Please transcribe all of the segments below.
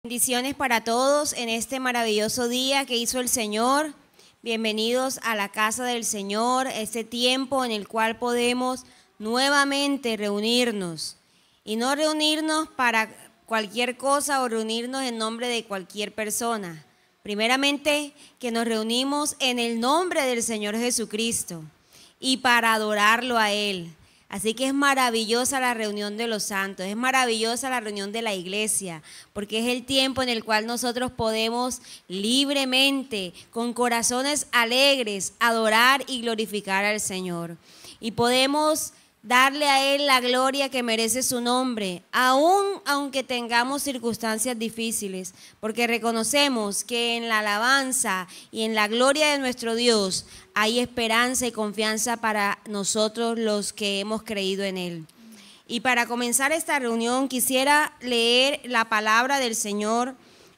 Bendiciones para todos en este maravilloso día que hizo el Señor. Bienvenidos a la casa del Señor, este tiempo en el cual podemos nuevamente reunirnos. Y no reunirnos para cualquier cosa o reunirnos en nombre de cualquier persona. Primeramente, que nos reunimos en el nombre del Señor Jesucristo y para adorarlo a Él. Así que es maravillosa la reunión de los santos, es maravillosa la reunión de la iglesia, porque es el tiempo en el cual nosotros podemos libremente, con corazones alegres, adorar y glorificar al Señor. Y podemos darle a Él la gloria que merece su nombre, aunque tengamos circunstancias difíciles, porque reconocemos que en la alabanza y en la gloria de nuestro Dios hay esperanza y confianza para nosotros los que hemos creído en Él. Y para comenzar esta reunión quisiera leer la palabra del Señor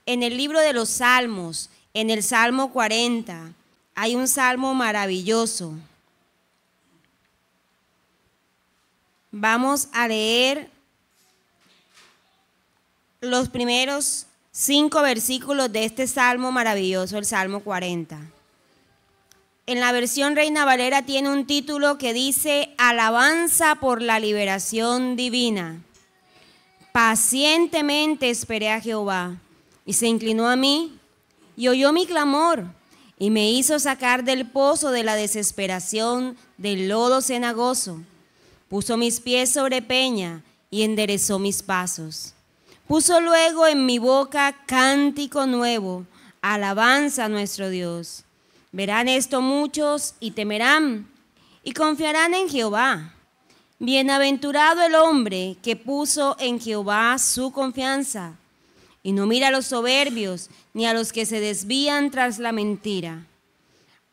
en el libro de los Salmos, en el Salmo 40. Hay un salmo maravilloso. Vamos a leer los primeros 5 versículos de este salmo maravilloso, el Salmo 40. En la versión Reina Valera tiene un título que dice: Alabanza por la liberación divina. Pacientemente esperé a Jehová, y se inclinó a mí, y oyó mi clamor, y me hizo sacar del pozo de la desesperación, del lodo cenagoso. Puso mis pies sobre peña y enderezó mis pasos. Puso luego en mi boca cántico nuevo, alabanza a nuestro Dios. Verán esto muchos y temerán y confiarán en Jehová. Bienaventurado el hombre que puso en Jehová su confianza y no mira a los soberbios ni a los que se desvían tras la mentira.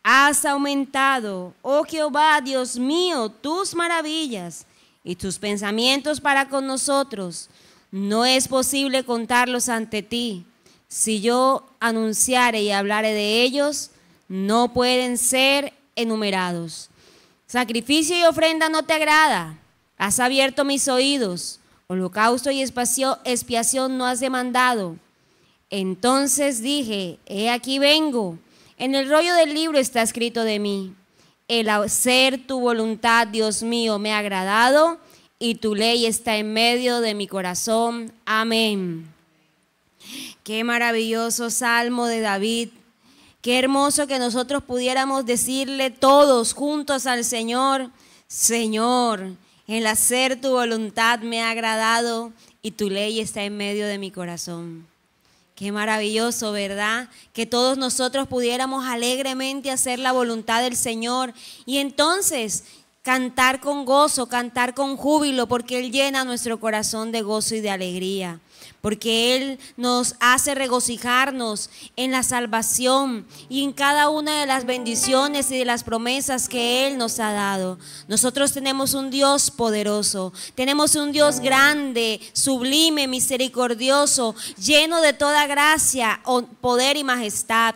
Has aumentado, oh Jehová, Dios mío, tus maravillas y tus pensamientos para con nosotros. No es posible contarlos ante ti. Si yo anunciare y hablare de ellos, no pueden ser enumerados. Sacrificio y ofrenda no te agrada. Has abierto mis oídos. Holocausto y expiación no has demandado. Entonces dije, he aquí vengo. En el rollo del libro está escrito de mí: el hacer tu voluntad, Dios mío, me ha agradado, y tu ley está en medio de mi corazón. Amén. Qué maravilloso salmo de David. Qué hermoso que nosotros pudiéramos decirle todos juntos al Señor: Señor, el hacer tu voluntad me ha agradado, y tu ley está en medio de mi corazón. Qué maravilloso, ¿verdad? Que todos nosotros pudiéramos alegremente hacer la voluntad del Señor y entonces cantar con gozo, cantar con júbilo, porque Él llena nuestro corazón de gozo y de alegría, porque Él nos hace regocijarnos en la salvación y en cada una de las bendiciones y de las promesas que Él nos ha dado. Nosotros tenemos un Dios poderoso, tenemos un Dios grande, sublime, misericordioso, lleno de toda gracia, poder y majestad.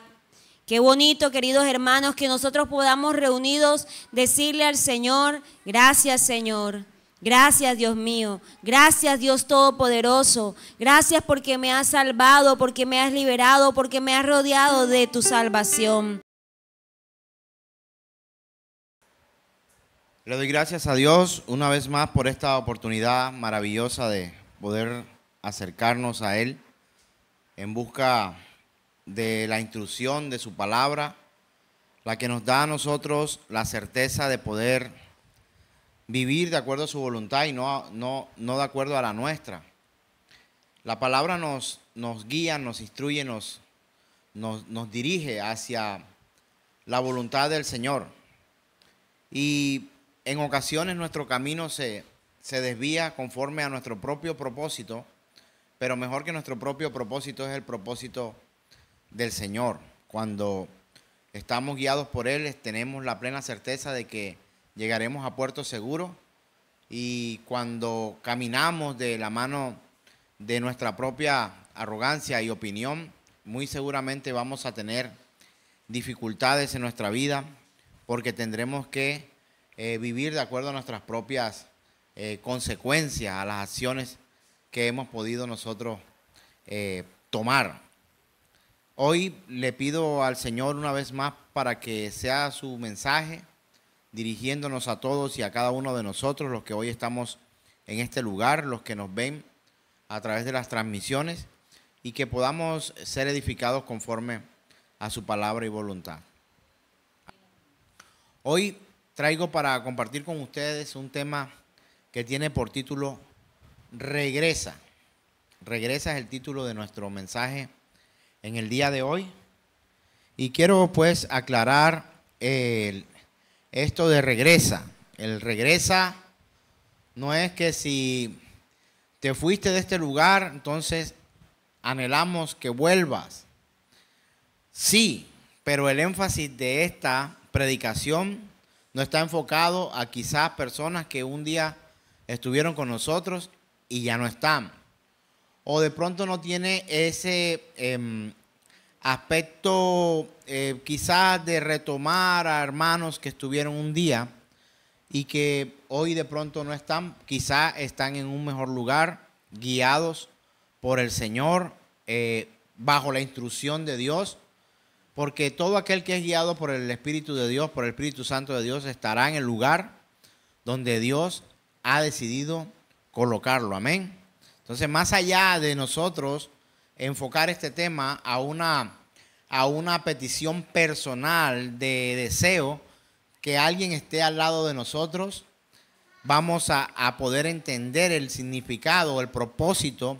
Qué bonito, queridos hermanos, que nosotros podamos reunidos decirle al Señor: gracias, Señor. Gracias, Dios mío. Gracias, Dios Todopoderoso. Gracias porque me has salvado, porque me has liberado, porque me has rodeado de tu salvación. Le doy gracias a Dios una vez más por esta oportunidad maravillosa de poder acercarnos a Él en busca de la instrucción de su palabra, la que nos da a nosotros la certeza de poder vivir de acuerdo a su voluntad y no de acuerdo a la nuestra. La palabra nos guía, nos instruye, nos dirige hacia la voluntad del Señor. Y en ocasiones nuestro camino se desvía conforme a nuestro propio propósito, pero mejor que nuestro propio propósito es el propósito del Señor. Cuando estamos guiados por Él, tenemos la plena certeza de que llegaremos a puerto seguro, y cuando caminamos de la mano de nuestra propia arrogancia y opinión, muy seguramente vamos a tener dificultades en nuestra vida, porque tendremos que vivir de acuerdo a nuestras propias consecuencias, a las acciones que hemos podido nosotros tomar. Hoy le pido al Señor una vez más para que sea su mensaje dirigiéndonos a todos y a cada uno de nosotros, los que hoy estamos en este lugar, los que nos ven a través de las transmisiones, y que podamos ser edificados conforme a su palabra y voluntad. Hoy traigo para compartir con ustedes un tema que tiene por título Regresa. Regresa es el título de nuestro mensaje en el día de hoy. Y quiero pues aclarar esto de regresa. El regresa no es que si te fuiste de este lugar, entonces anhelamos que vuelvas. Sí, pero el énfasis de esta predicación no está enfocado a quizás personas que un día estuvieron con nosotros y ya no están. O de pronto no tiene ese aspecto quizás de retomar a hermanos que estuvieron un día y que hoy de pronto no están, quizás están en un mejor lugar, guiados por el Señor, bajo la instrucción de Dios, porque todo aquel que es guiado por el Espíritu de Dios, por el Espíritu Santo de Dios, estará en el lugar donde Dios ha decidido colocarlo. Amén. Entonces, más allá de nosotros enfocar este tema a una petición personal de deseo que alguien esté al lado de nosotros, vamos a poder entender el significado, el propósito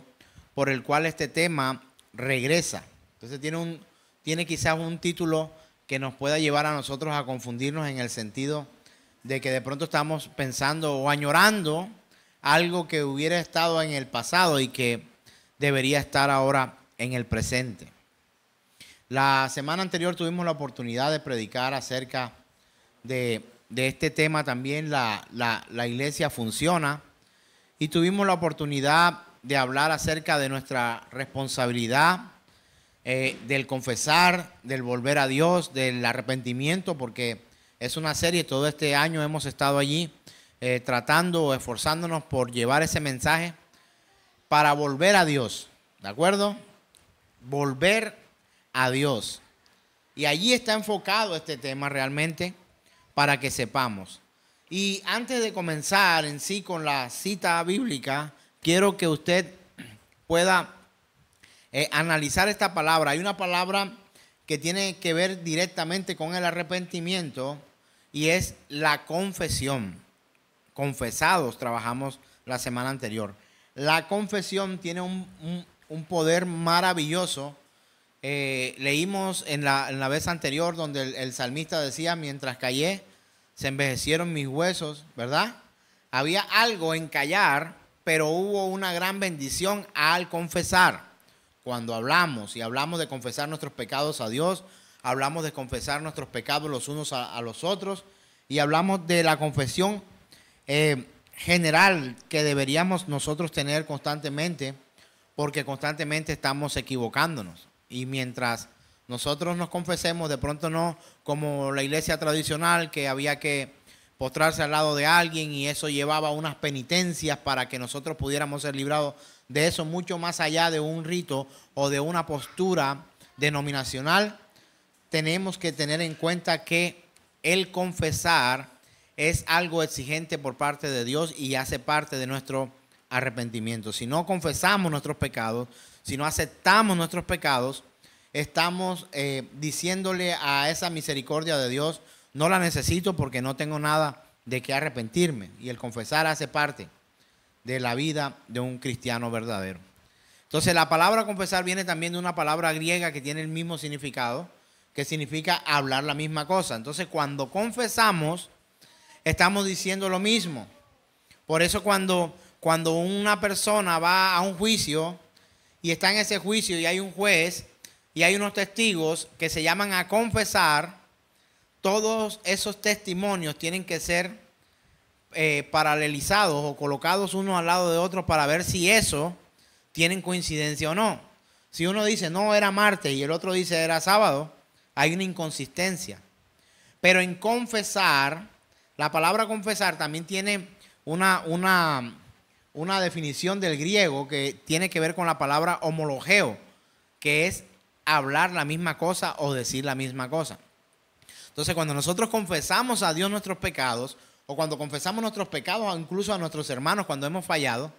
por el cual este tema regresa. Entonces tiene quizás un título que nos pueda llevar a nosotros a confundirnos en el sentido de que de pronto estamos pensando o añorando algo que hubiera estado en el pasado y que debería estar ahora en el presente. La semana anterior tuvimos la oportunidad de predicar acerca de este tema también, la iglesia funciona, y tuvimos la oportunidad de hablar acerca de nuestra responsabilidad, del confesar, del volver a Dios, del arrepentimiento, porque es una serie, todo este año hemos estado allí tratando, esforzándonos por llevar ese mensaje para volver a Dios, ¿de acuerdo? Volver a Dios. Y allí está enfocado este tema realmente para que sepamos. Y antes de comenzar en sí con la cita bíblica, quiero que usted pueda analizar esta palabra. Hay una palabra que tiene que ver directamente con el arrepentimiento y es la confesión. Confesados trabajamos la semana anterior. La confesión tiene un poder maravilloso. Leímos en la vez anterior donde el salmista decía: mientras callé, se envejecieron mis huesos, ¿verdad? Había algo en callar, pero hubo una gran bendición al confesar. Cuando hablamos de confesar nuestros pecados a Dios, hablamos de confesar nuestros pecados los unos a los otros, y hablamos de la confesión general que deberíamos nosotros tener constantemente, porque constantemente estamos equivocándonos. Y mientras nosotros nos confesemos, de pronto no como la iglesia tradicional, que había que postrarse al lado de alguien y eso llevaba unas penitencias para que nosotros pudiéramos ser librados de eso, mucho más allá de un rito o de una postura denominacional. Tenemos que tener en cuenta que el confesar es algo exigente por parte de Dios y hace parte de nuestro arrepentimiento. Si no confesamos nuestros pecados, si no aceptamos nuestros pecados, estamos diciéndole a esa misericordia de Dios: no la necesito porque no tengo nada de qué arrepentirme. Y el confesar hace parte de la vida de un cristiano verdadero. Entonces, la palabra confesar viene también de una palabra griega que tiene el mismo significado, que significa hablar la misma cosa. Entonces, cuando confesamos, estamos diciendo lo mismo. Por eso cuando una persona va a un juicio y está en ese juicio y hay un juez y hay unos testigos que se llaman a confesar, todos esos testimonios tienen que ser paralelizados o colocados uno al lado de otro para ver si eso tienen coincidencia o no. Si uno dice no, era martes, y el otro dice era sábado, hay una inconsistencia. Pero en confesar, la palabra confesar también tiene una definición del griego que tiene que ver con la palabra homologeo. que es hablar la misma cosa o decir la misma cosa. Entonces, cuando nosotros confesamos a Dios nuestros pecados, o cuando confesamos nuestros pecados, o incluso a nuestros hermanos cuando hemos fallado,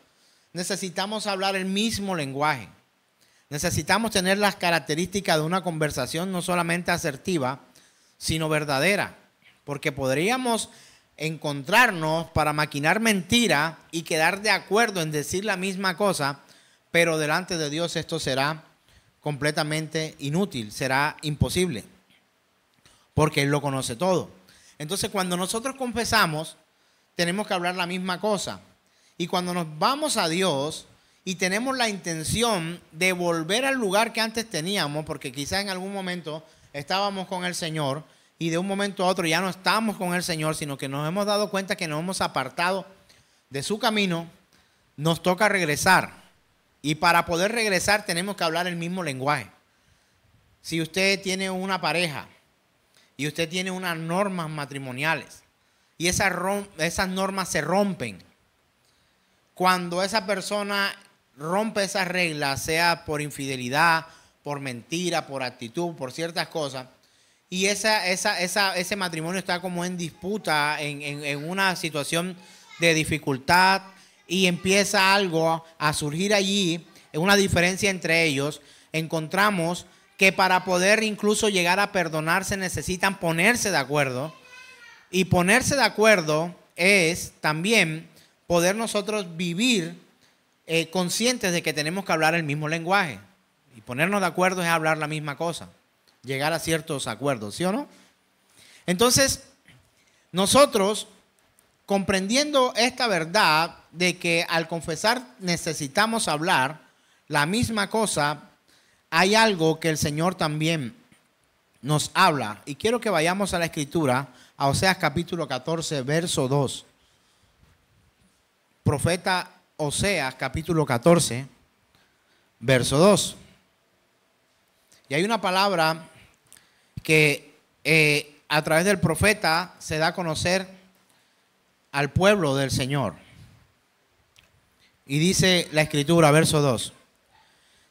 necesitamos hablar el mismo lenguaje. Necesitamos tener las características de una conversación no solamente asertiva, sino verdadera. Porque podríamos encontrarnos para maquinar mentira y quedar de acuerdo en decir la misma cosa, pero delante de Dios esto será completamente inútil, será imposible, porque Él lo conoce todo. Entonces, cuando nosotros confesamos, tenemos que hablar la misma cosa. Y cuando nos vamos a Dios y tenemos la intención de volver al lugar que antes teníamos, porque quizás en algún momento estábamos con el Señor y de un momento a otro ya no estamos con el Señor, sino que nos hemos dado cuenta que nos hemos apartado de su camino, nos toca regresar. Y para poder regresar tenemos que hablar el mismo lenguaje. Si usted tiene una pareja y usted tiene unas normas matrimoniales y esas normas se rompen, cuando esa persona rompe esas reglas, sea por infidelidad, por mentira, por actitud, por ciertas cosas, y ese matrimonio está como en disputa, en una situación de dificultad, y empieza algo a surgir allí, una diferencia entre ellos, encontramos que para poder incluso llegar a perdonarse necesitan ponerse de acuerdo. Y ponerse de acuerdo es también poder nosotros vivir conscientes de que tenemos que hablar el mismo lenguaje. Y ponernos de acuerdo es hablar la misma cosa, llegar a ciertos acuerdos, ¿sí o no? Entonces, nosotros, comprendiendo esta verdad de que al confesar necesitamos hablar la misma cosa, hay algo que el Señor también nos habla. Y quiero que vayamos a la Escritura, a Oseas capítulo 14, verso 2. Profeta Oseas capítulo 14, verso 2. Y hay una palabra que a través del profeta se da a conocer al pueblo del Señor. Y dice la Escritura, verso 2.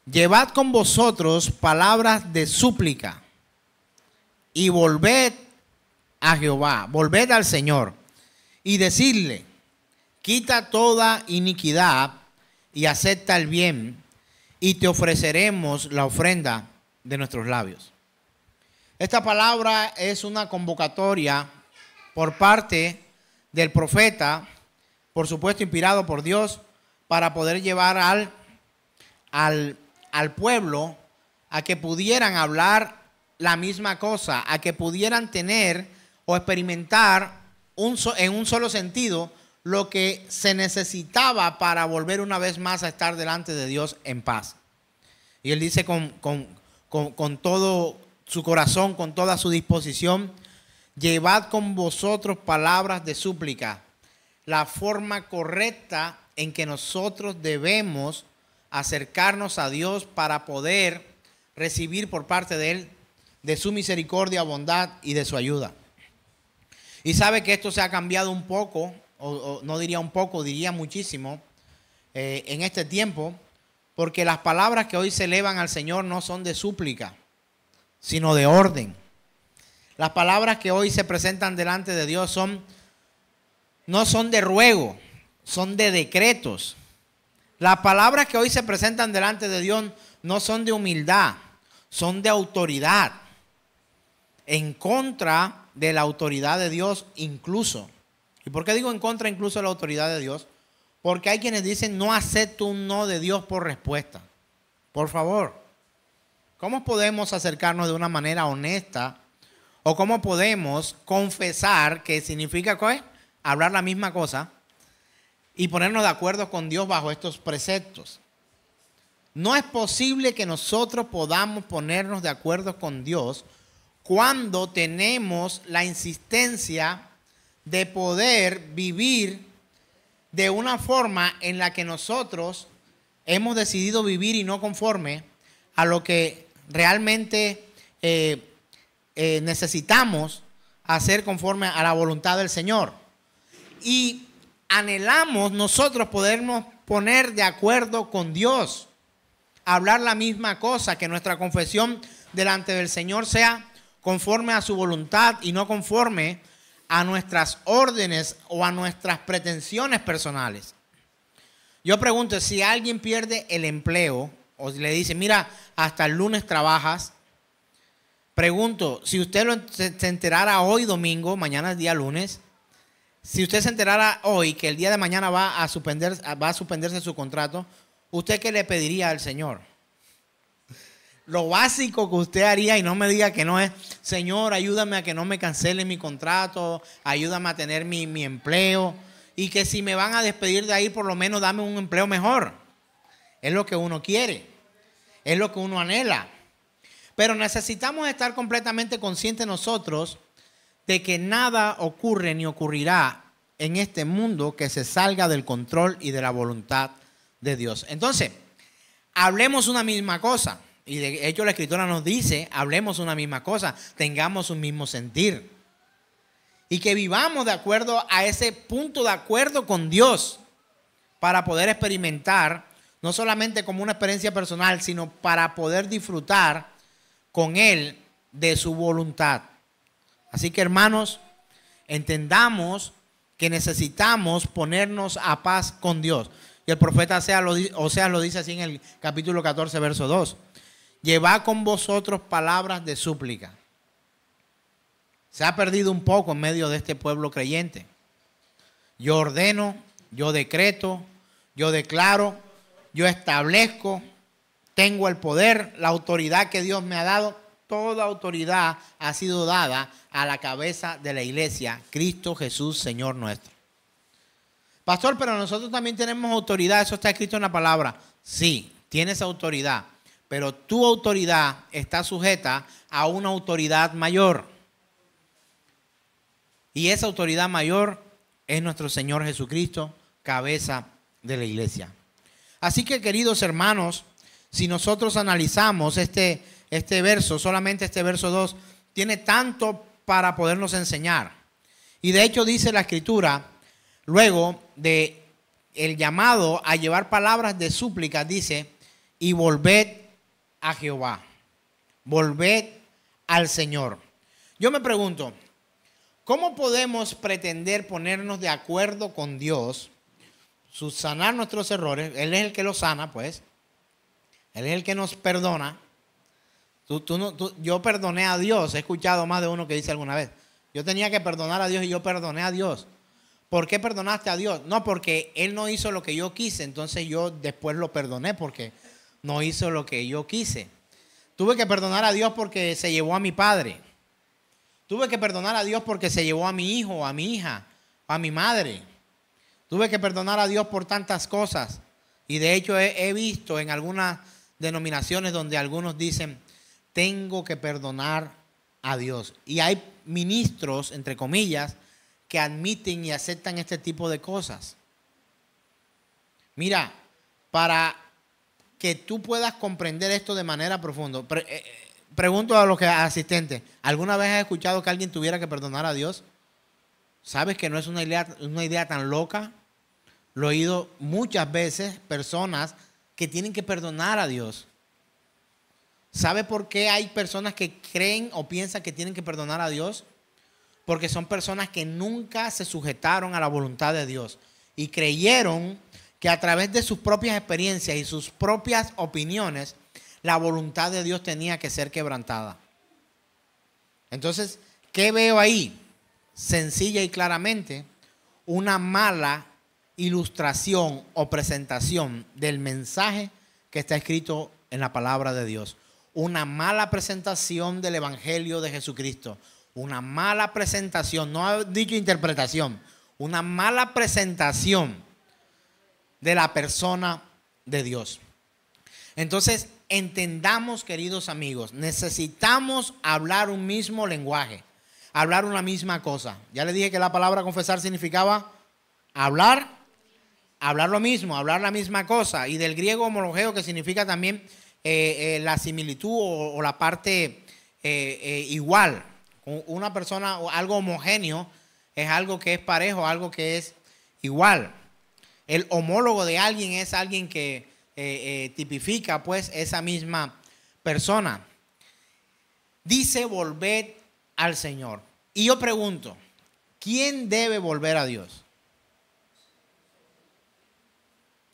Llevad con vosotros palabras de súplica y volved a Jehová, volved al Señor y decidle, quita toda iniquidad y acepta el bien y te ofreceremos la ofrenda de nuestros labios. Esta palabra es una convocatoria por parte del profeta, por supuesto inspirado por Dios, para poder llevar al pueblo a que pudieran hablar la misma cosa, a que pudieran tener o experimentar en un solo sentido lo que se necesitaba para volver una vez más a estar delante de Dios en paz. Y él dice con todo su corazón, con toda su disposición, llevad con vosotros palabras de súplica, la forma correcta en que nosotros debemos acercarnos a Dios para poder recibir por parte de Él de su misericordia, bondad y de su ayuda. Y sabe que esto se ha cambiado un poco, o no diría un poco, diría muchísimo en este tiempo, porque las palabras que hoy se elevan al Señor no son de súplica, sino de orden. Las palabras que hoy se presentan delante de Dios no son de ruego, son de decretos. Las palabras que hoy se presentan delante de Dios no son de humildad, son de autoridad, en contra de la autoridad de Dios incluso. ¿Y por qué digo en contra incluso de la autoridad de Dios? Porque hay quienes dicen no acepto un no de Dios por respuesta. Por favor, ¿cómo podemos acercarnos de una manera honesta? ¿O cómo podemos confesar, que significa ¿qué? Hablar la misma cosa, y ponernos de acuerdo con Dios bajo estos preceptos? No es posible que nosotros podamos ponernos de acuerdo con Dios cuando tenemos la insistencia de poder vivir de una forma en la que nosotros hemos decidido vivir y no conforme a lo que realmente necesitamos hacer conforme a la voluntad del Señor. Y anhelamos nosotros podernos poner de acuerdo con Dios. hablar la misma cosa, que nuestra confesión delante del Señor sea conforme a su voluntad y no conforme a nuestras órdenes o a nuestras pretensiones personales. Yo pregunto, si alguien pierde el empleo o le dice, mira, hasta el lunes trabajas, pregunto, si usted se enterara hoy domingo, mañana es día lunes, si usted se enterara hoy que el día de mañana va a suspenderse su contrato, ¿usted qué le pediría al Señor? Lo básico que usted haría, y no me diga que no, es: Señor, ayúdame a que no me cancele mi contrato, ayúdame a tener mi empleo, y que si me van a despedir de ahí, por lo menos dame un empleo mejor. Es lo que uno quiere, es lo que uno anhela. Pero necesitamos estar completamente conscientes nosotros de que nada ocurre ni ocurrirá en este mundo que se salga del control y de la voluntad de Dios. Entonces, hablemos una misma cosa. Y de hecho la Escritura nos dice, hablemos una misma cosa, tengamos un mismo sentir. Y que vivamos de acuerdo a ese punto de acuerdo con Dios, para poder experimentar, no solamente como una experiencia personal, sino para poder disfrutar con Él de su voluntad. Así que, hermanos, entendamos que necesitamos ponernos a paz con Dios. Y el profeta Oseas lo dice así en el capítulo 14, verso 2. Llevad con vosotros palabras de súplica. Se ha perdido un poco en medio de este pueblo creyente. Yo ordeno, yo decreto, yo declaro, yo establezco, tengo el poder, la autoridad que Dios me ha dado. Toda autoridad ha sido dada a la cabeza de la iglesia, Cristo Jesús, Señor nuestro. Pastor, pero nosotros también tenemos autoridad, eso está escrito en la palabra. Sí, tienes autoridad, pero tu autoridad está sujeta a una autoridad mayor. Y esa autoridad mayor es nuestro Señor Jesucristo, cabeza de la iglesia. Así que, queridos hermanos, si nosotros analizamos este verso, solamente este verso 2, tiene tanto para podernos enseñar. Y de hecho dice la Escritura, luego de el llamado a llevar palabras de súplica, dice, y volved a Jehová, volved al Señor. Yo me pregunto, ¿cómo podemos pretender ponernos de acuerdo con Dios, subsanar nuestros errores? Él es el que los sana, pues. Él es el que nos perdona. Yo perdoné a Dios. He escuchado más de uno que dice alguna vez, yo tenía que perdonar a Dios y yo perdoné a Dios. ¿Por qué perdonaste a Dios? No, porque Él no hizo lo que yo quise, entonces yo después lo perdoné porque no hizo lo que yo quise. Tuve que perdonar a Dios porque se llevó a mi padre. Tuve que perdonar a Dios porque se llevó a mi hijo, a mi hija, a mi madre. Tuve que perdonar a Dios por tantas cosas. Y de hecho he visto en algunas denominaciones donde algunos dicen, tengo que perdonar a Dios. Y hay ministros, entre comillas, que admiten y aceptan este tipo de cosas. Mira, para que tú puedas comprender esto de manera profunda, pregunto a los asistentes, ¿alguna vez has escuchado que alguien tuviera que perdonar a Dios? ¿Sabes que no es una idea tan loca? Lo he oído muchas veces, personas que tienen que perdonar a Dios. ¿Sabe por qué hay personas que creen o piensan que tienen que perdonar a Dios? Porque son personas que nunca se sujetaron a la voluntad de Dios y creyeron que a través de sus propias experiencias y sus propias opiniones, la voluntad de Dios tenía que ser quebrantada. Entonces, ¿qué veo ahí? Sencilla y claramente, una mala ilustración o presentación del mensaje que está escrito en la palabra de Dios. Una mala presentación del Evangelio de Jesucristo. Una mala presentación, no he dicho interpretación, una mala presentación de la persona de Dios. Entonces, entendamos, queridos amigos, necesitamos hablar un mismo lenguaje, hablar una misma cosa. Ya le dije que la palabra confesar significaba hablar lo mismo, hablar la misma cosa. Y del griego homologeo, que significa también la similitud o la parte igual. Una persona, algo homogéneo, es algo que es parejo, algo que es igual. El homólogo de alguien es alguien que tipifica pues esa misma persona. Dice volver al Señor. Y yo pregunto, ¿quién debe volver a Dios?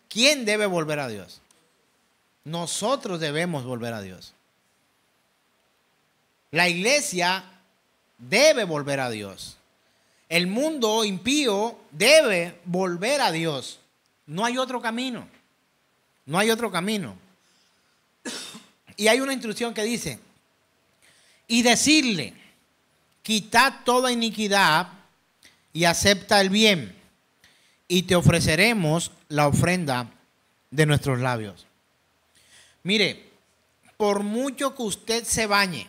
¿Quién debe volver a Dios? Nosotros debemos volver a Dios. La iglesia debe volver a Dios. El mundo impío debe volver a Dios. No hay otro camino. No hay otro camino. Y hay una instrucción que dice, y decirle, quitad toda iniquidad y acepta el bien, y te ofreceremos la ofrenda de nuestros labios. Mire, por mucho que usted se bañe,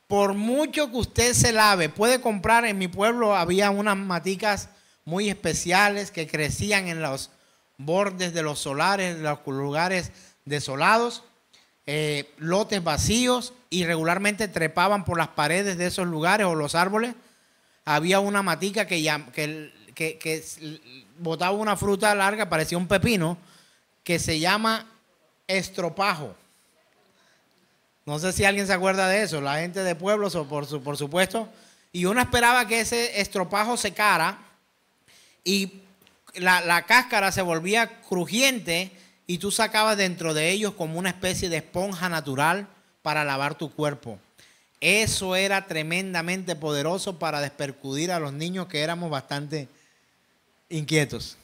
por mucho que usted se lave, puede comprar, en mi pueblo había unas maticas muy especiales que crecían en los bordes de los solares, en los lugares desolados, lotes vacíos, y regularmente trepaban por las paredes de esos lugares o los árboles. Había una matica que botaba una fruta larga, parecía un pepino, que se llama estropajo. No sé si alguien se acuerda de eso, la gente de pueblos, por supuesto. Y uno esperaba que ese estropajo secara y la cáscara se volvía crujiente, y tú sacabas dentro de ellos como una especie de esponja natural para lavar tu cuerpo. Eso era tremendamente poderoso para despercudir a los niños, que éramos bastante inquietos.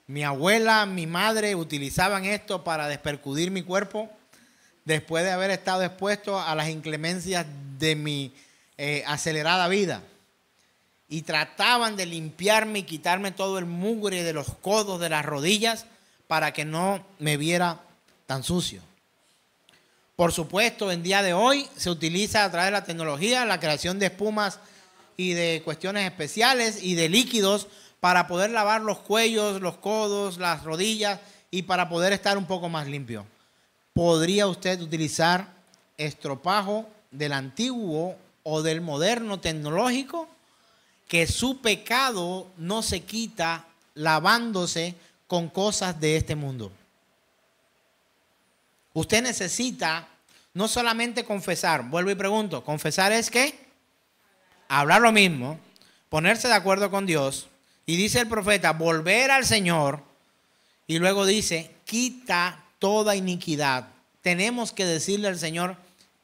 Mi abuela, mi madre utilizaban esto para despercudir mi cuerpo después de haber estado expuesto a las inclemencias de mi acelerada vida. Y trataban de limpiarme y quitarme todo el mugre de los codos, de las rodillas, para que no me viera tan sucio. Por supuesto, en día de hoy se utiliza a través de la tecnología la creación de espumas y de cuestiones especiales y de líquidos para poder lavar los cuellos, los codos, las rodillas, y para poder estar un poco más limpio. ¿Podría usted utilizar estropajo del antiguo o del moderno tecnológico? Que su pecado no se quita lavándose con cosas de este mundo. Usted necesita no solamente confesar, vuelvo y pregunto, ¿confesar es qué? Hablar lo mismo, ponerse de acuerdo con Dios, y dice el profeta, volver al Señor, y luego dice, quita toda iniquidad. Tenemos que decirle al Señor,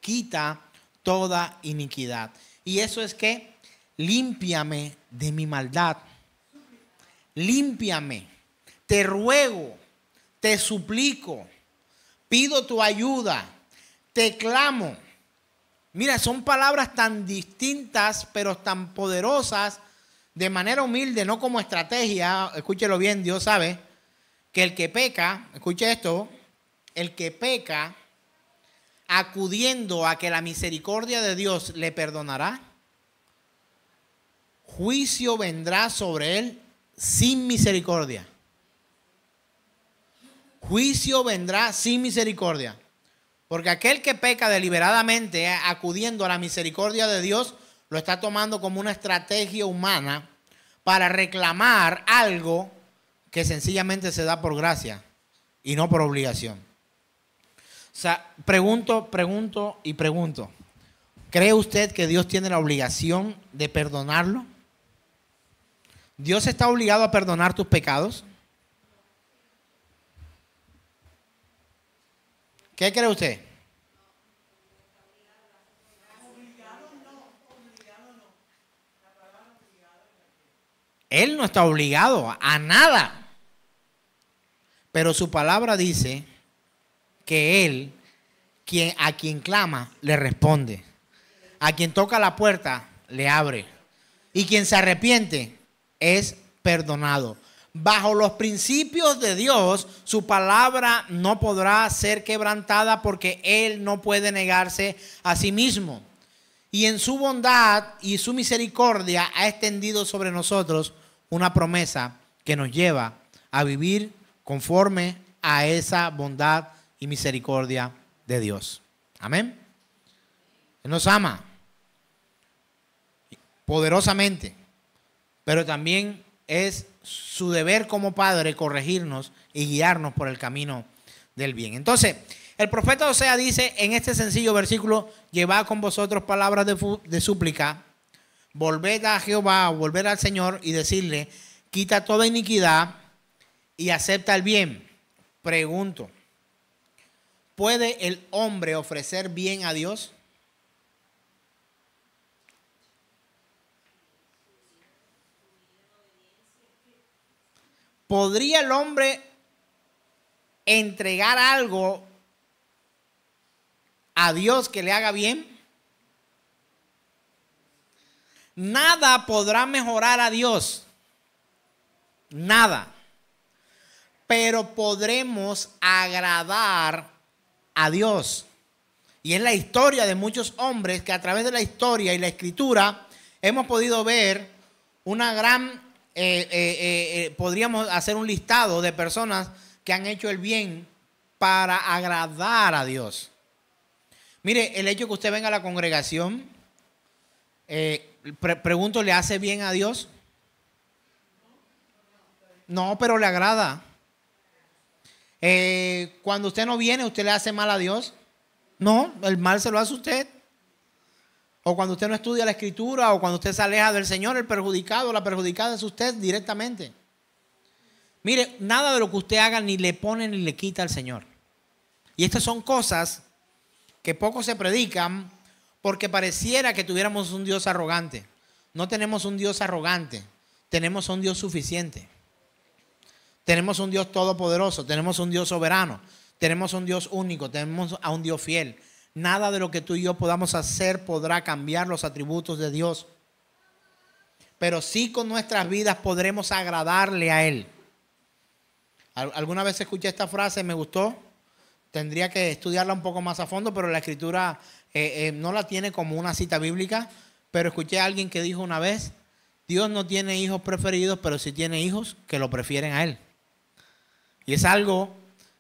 quita toda iniquidad. Y eso es que, límpiame de mi maldad, límpiame, te ruego, te suplico, pido tu ayuda, te clamo. Mira, son palabras tan distintas, pero tan poderosas, de manera humilde, no como estrategia. Escúchelo bien, Dios sabe que el que peca, escuche esto, el que peca acudiendo a que la misericordia de Dios le perdonará, juicio vendrá sobre él sin misericordia. Juicio vendrá sin misericordia. Porque aquel que peca deliberadamente acudiendo a la misericordia de Dios, lo está tomando como una estrategia humana para reclamar algo que sencillamente se da por gracia y no por obligación. O sea, pregunto. ¿Cree usted que Dios tiene la obligación de perdonarlo? ¿Dios está obligado a perdonar tus pecados? ¿Qué cree usted? Él no está obligado a nada. Pero su palabra dice que Él, a quien clama, le responde. A quien toca la puerta, le abre. Y quien se arrepiente, es perdonado. Bajo los principios de Dios, su palabra no podrá ser quebrantada, porque Él no puede negarse a sí mismo. Y en su bondad y su misericordia ha extendido sobre nosotros una promesa que nos lleva a vivir conforme a esa bondad y misericordia de Dios. Amén. Él nos ama poderosamente, pero también es su deber como padre corregirnos y guiarnos por el camino del bien. Entonces, el profeta Oseas dice en este sencillo versículo: llevad con vosotros palabras de súplica, volved a Jehová, volver al Señor y decirle: quita toda iniquidad y acepta el bien. Pregunto, ¿puede el hombre ofrecer bien a Dios? ¿Podría el hombre entregar algo a Dios que le haga bien? Nada podrá mejorar a Dios. Nada. Pero podremos agradar a Dios. Y es la historia de muchos hombres que a través de la historia y la escritura hemos podido ver una gran, podríamos hacer un listado de personas que han hecho el bien para agradar a Dios. Mire, el hecho que usted venga a la congregación, pregunto, ¿le hace bien a Dios? No, pero le agrada. Cuando usted no viene, ¿usted le hace mal a Dios? No, el mal se lo hace usted. O cuando usted no estudia la escritura, o cuando usted se aleja del Señor, el perjudicado o la perjudicada es usted directamente. Mire, nada de lo que usted haga ni le pone ni le quita al Señor. Y estas son cosas que poco se predican porque pareciera que tuviéramos un Dios arrogante. No tenemos un Dios arrogante, tenemos un Dios suficiente. Tenemos un Dios todopoderoso, tenemos un Dios soberano, tenemos un Dios único, tenemos a un Dios fiel. Nada de lo que tú y yo podamos hacer podrá cambiar los atributos de Dios. Pero sí con nuestras vidas podremos agradarle a Él. Alguna vez escuché esta frase, me gustó. Tendría que estudiarla un poco más a fondo, pero la escritura no la tiene como una cita bíblica. Pero escuché a alguien que dijo una vez: Dios no tiene hijos preferidos, pero sí tiene hijos que lo prefieren a Él. Y es algo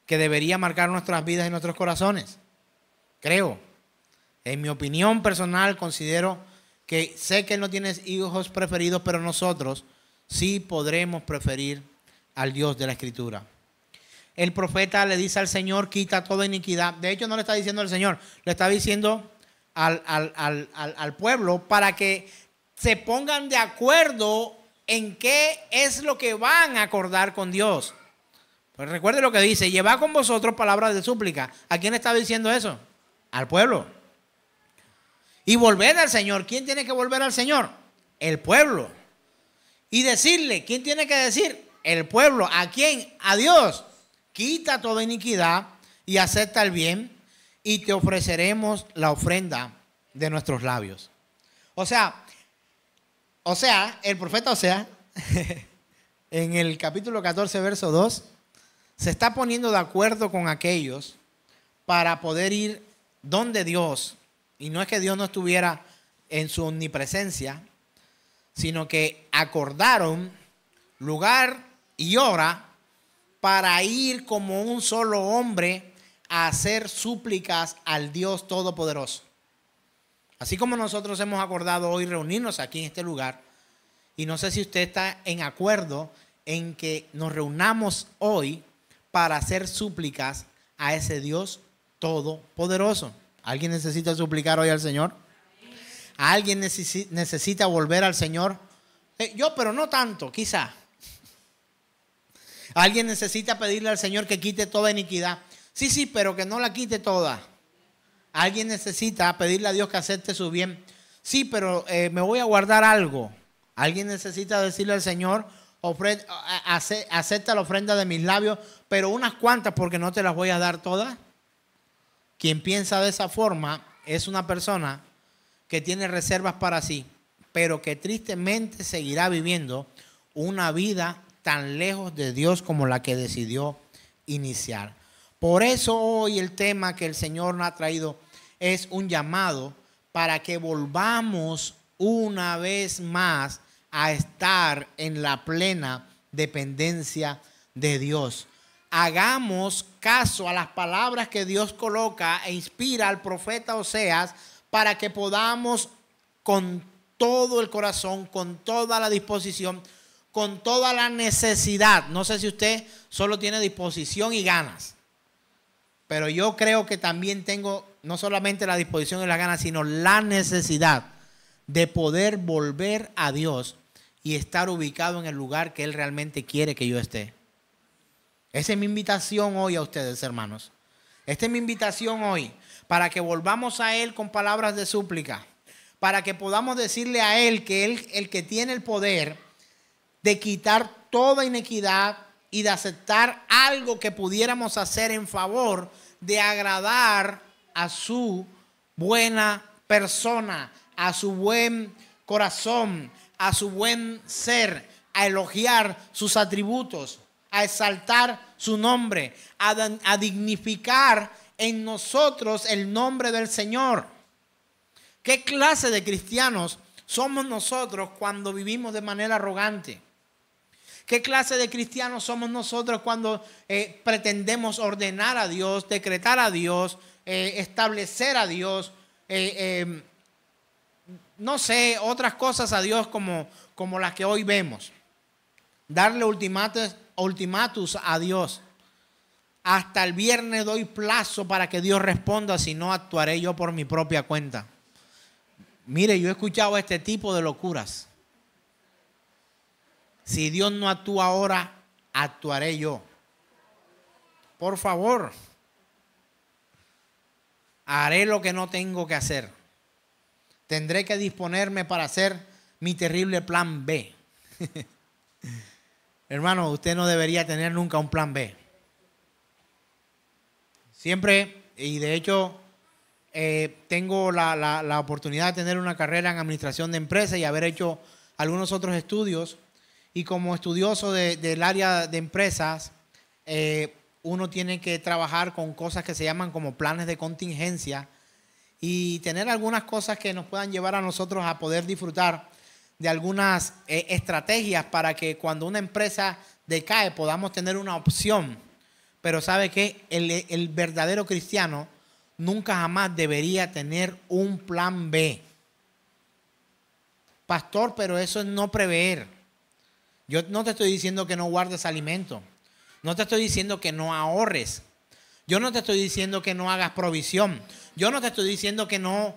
que debería marcar nuestras vidas y nuestros corazones. Creo. En mi opinión personal considero que sé que Él no tiene hijos preferidos, pero nosotros sí podremos preferir al Dios de la Escritura. El profeta le dice al Señor: quita toda iniquidad. De hecho, no le está diciendo al Señor, le está diciendo al pueblo para que se pongan de acuerdo en qué es lo que van a acordar con Dios. Pues recuerde lo que dice: llevad con vosotros palabras de súplica. ¿A quién está diciendo eso? Al pueblo. Y volver al Señor. ¿Quién tiene que volver al Señor? El pueblo. Y decirle, ¿quién tiene que decir? El pueblo. ¿A quién? A Dios. Quita toda iniquidad y acepta el bien, y te ofreceremos la ofrenda de nuestros labios. O sea, el profeta Oseas, en el capítulo 14, verso 2, se está poniendo de acuerdo con aquellos para poder ir donde Dios. Y no es que Dios no estuviera en su omnipresencia, sino que acordaron lugar y hora para ir como un solo hombre a hacer súplicas al Dios Todopoderoso. Así como nosotros hemos acordado hoy reunirnos aquí en este lugar, y no sé si usted está en acuerdo en que nos reunamos hoy para hacer súplicas a ese Dios Todopoderoso. ¿Alguien necesita suplicar hoy al Señor? ¿Alguien necesita volver al Señor? Yo, pero no tanto, quizá. ¿Alguien necesita pedirle al Señor que quite toda iniquidad? Sí, pero que no la quite toda. ¿Alguien necesita pedirle a Dios que acepte su bien? Sí, pero me voy a guardar algo. ¿Alguien necesita decirle al Señor: acepta la ofrenda de mis labios, pero unas cuantas porque no te las voy a dar todas? Quien piensa de esa forma es una persona que tiene reservas para sí, pero que tristemente seguirá viviendo una vida tan lejos de Dios como la que decidió iniciar. Por eso hoy el tema que el Señor nos ha traído es un llamado para que volvamos una vez más a estar en la plena dependencia de Dios. Hagamos caso a las palabras que Dios coloca e inspira al profeta Oseas para que podamos con todo el corazón, con toda la disposición, con toda la necesidad. No sé si usted solo tiene disposición y ganas, pero yo creo que también tengo no solamente la disposición y las ganas, sino la necesidad de poder volver a Dios y estar ubicado en el lugar que Él realmente quiere que yo esté. Esa es mi invitación hoy a ustedes, hermanos. Esta es mi invitación hoy, para que volvamos a Él con palabras de súplica, para que podamos decirle a Él que Él, el que tiene el poder de quitar toda inequidad y de aceptar algo que pudiéramos hacer en favor de agradar a su buena persona, a su buen corazón, a su buen ser, a elogiar sus atributos, a exaltar su nombre, a dignificar en nosotros el nombre del Señor. ¿Qué clase de cristianos somos nosotros cuando vivimos de manera arrogante? ¿Qué clase de cristianos somos nosotros cuando pretendemos ordenar a Dios, decretar a Dios, establecer a Dios, no sé, otras cosas a Dios como las que hoy vemos? Darle ultimatus a Dios. Hasta el viernes doy plazo para que Dios responda, si no actuaré yo por mi propia cuenta. Mire, yo he escuchado este tipo de locuras. Si Dios no actúa ahora, actuaré yo. Por favor, haré lo que no tengo que hacer. Tendré que disponerme para hacer mi terrible plan B. Hermano, usted no debería tener nunca un plan B. Siempre, y de hecho, tengo la oportunidad de tener una carrera en administración de empresas y haber hecho algunos otros estudios. Y como estudioso del área de empresas, uno tiene que trabajar con cosas que se llaman como planes de contingencia y tener algunas cosas que nos puedan llevar a nosotros a poder disfrutar de algunas estrategias para que cuando una empresa decae podamos tener una opción. Pero ¿sabe qué? El verdadero cristiano nunca jamás debería tener un plan B. Pastor, pero eso es no prever. Yo no te estoy diciendo que no guardes alimento. No te estoy diciendo que no ahorres. Yo no te estoy diciendo que no hagas provisión. Yo no te estoy diciendo que no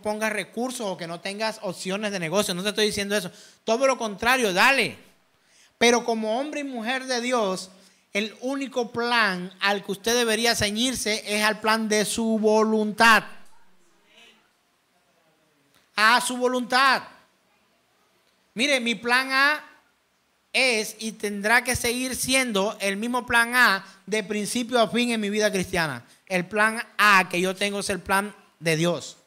pongas recursos o que no tengas opciones de negocio. No te estoy diciendo eso. Todo lo contrario, dale. Pero como hombre y mujer de Dios, el único plan al que usted debería ceñirse es al plan de su voluntad. A su voluntad. Mire, mi plan A es y tendrá que seguir siendo el mismo plan A de principio a fin en mi vida cristiana. El plan A que yo tengo es el plan de Dios.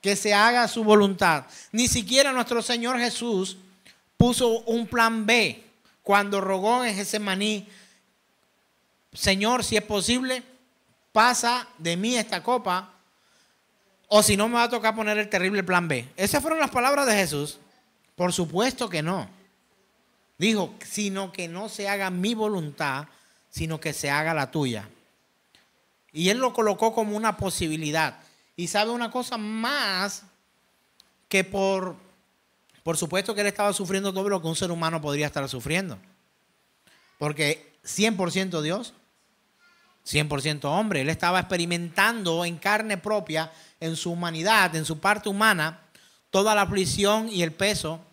Que se haga su voluntad. Ni siquiera nuestro Señor Jesús puso un plan B cuando rogó en Getsemaní: Señor, si es posible, pasa de mí esta copa, o si no me va a tocar poner el terrible plan B. Esas fueron las palabras de Jesús. Por supuesto que no. Dijo, sino que no se haga mi voluntad, sino que se haga la tuya. Y Él lo colocó como una posibilidad. Y sabe una cosa más, que por supuesto que Él estaba sufriendo todo lo que un ser humano podría estar sufriendo. Porque 100% Dios, 100% hombre. Él estaba experimentando en carne propia, en su humanidad, en su parte humana, toda la aflicción y el peso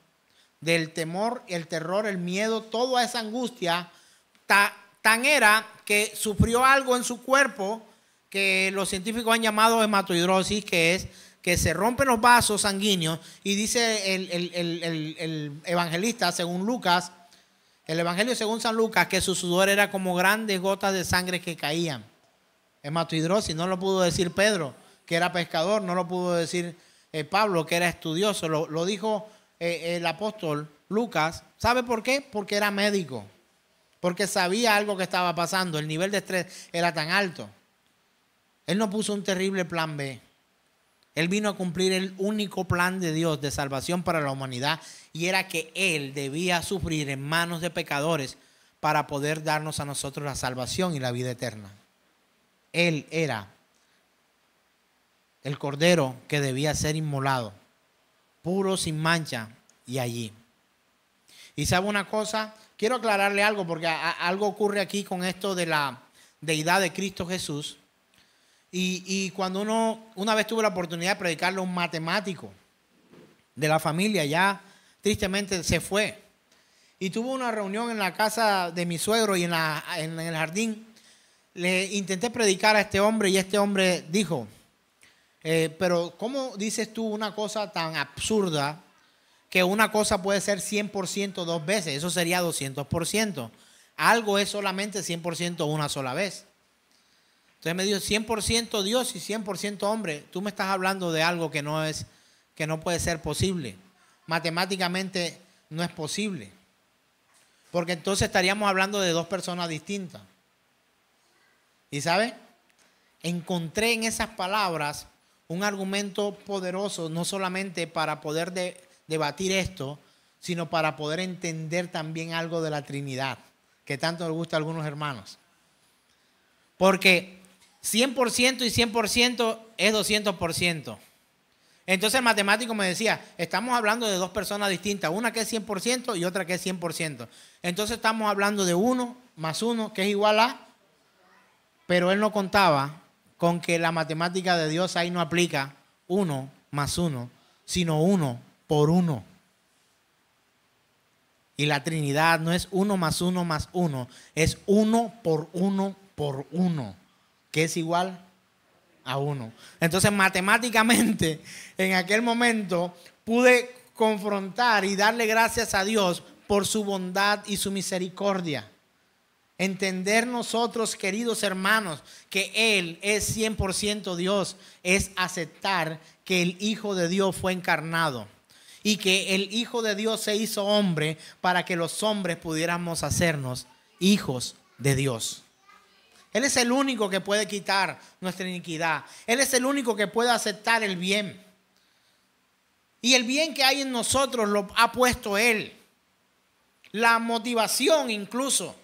del temor, el terror, el miedo, toda esa angustia. Tan era que sufrió algo en su cuerpo que los científicos han llamado hematohidrosis, que es que se rompen los vasos sanguíneos. Y dice el evangelista, según Lucas, el evangelio según San Lucas, que su sudor era como grandes gotas de sangre que caían. Hematohidrosis, no lo pudo decir Pedro, que era pescador, no lo pudo decir Pablo, que era estudioso, lo dijo el apóstol Lucas. ¿Sabe por qué? Porque era médico, porque sabía algo que estaba pasando, el nivel de estrés era tan alto. Él no puso un terrible plan B. Él vino a cumplir el único plan de Dios de salvación para la humanidad, y era que Él debía sufrir en manos de pecadores para poder darnos a nosotros la salvación y la vida eterna. Él era el cordero que debía ser inmolado, puro, sin mancha, y allí. Y sabe una cosa, quiero aclararle algo porque algo ocurre aquí con esto de la deidad de Cristo Jesús. Y cuando una vez tuve la oportunidad de predicarle a un matemático de la familia, ya tristemente se fue. Y tuvo una reunión en la casa de mi suegro y en el jardín. Le intenté predicar a este hombre y este hombre dijo, pero ¿cómo dices tú una cosa tan absurda que una cosa puede ser 100% dos veces? Eso sería 200%. Algo es solamente 100% una sola vez. Entonces me dijo 100% Dios y 100% hombre. Tú me estás hablando de algo que no puede ser posible. Matemáticamente no es posible. Porque entonces estaríamos hablando de dos personas distintas. ¿Y sabe? Encontré en esas palabras un argumento poderoso, no solamente para poder debatir esto, sino para poder entender también algo de la Trinidad, que tanto les gusta a algunos hermanos. Porque 100% y 100% es 200%. Entonces el matemático me decía, estamos hablando de dos personas distintas, una que es 100% y otra que es 100%. Entonces estamos hablando de 1 más 1, que es igual a... Pero él no contaba con que la matemática de Dios ahí no aplica 1 más 1, sino 1 por 1. Y la Trinidad no es 1 más 1 más 1, es 1 por 1 por 1, que es igual a 1. Entonces matemáticamente en aquel momento pude confrontar y darle gracias a Dios por su bondad y su misericordia. Entender nosotros, queridos hermanos, que Él es 100% Dios, es aceptar que el Hijo de Dios fue encarnado y que el Hijo de Dios se hizo hombre para que los hombres pudiéramos hacernos hijos de Dios. Él es el único que puede quitar nuestra iniquidad. Él es el único que puede aceptar el bien. Y el bien que hay en nosotros lo ha puesto Él. La motivación incluso,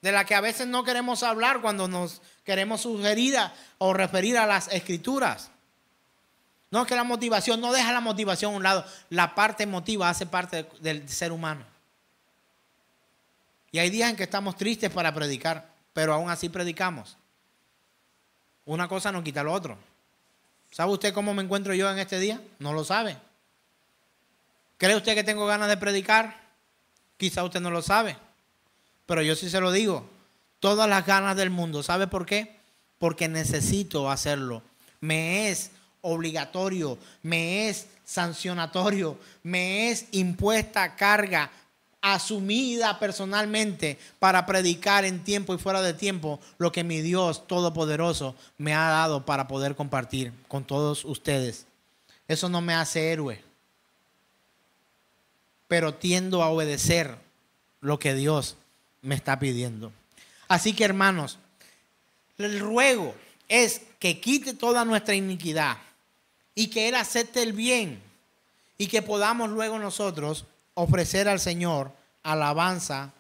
de la que a veces no queremos hablar cuando nos queremos sugerir o referir a las Escrituras. No es que la motivación, no deja la motivación a un lado. La parte emotiva hace parte del ser humano. Y hay días en que estamos tristes para predicar, pero aún así predicamos. Una cosa no quita lo otro. ¿Sabe usted cómo me encuentro yo en este día? No lo sabe. ¿Cree usted que tengo ganas de predicar? Quizá usted no lo sabe. Pero yo sí se lo digo, todas las ganas del mundo. ¿Sabe por qué? Porque necesito hacerlo. Me es obligatorio, me es sancionatorio, me es impuesta carga, asumida personalmente para predicar en tiempo y fuera de tiempo lo que mi Dios Todopoderoso me ha dado para poder compartir con todos ustedes. Eso no me hace héroe, pero tiendo a obedecer lo que Dios me está pidiendo. Así que, hermanos, el ruego es que quite toda nuestra iniquidad y que Él acepte el bien y que podamos luego nosotros ofrecer al Señor alabanza,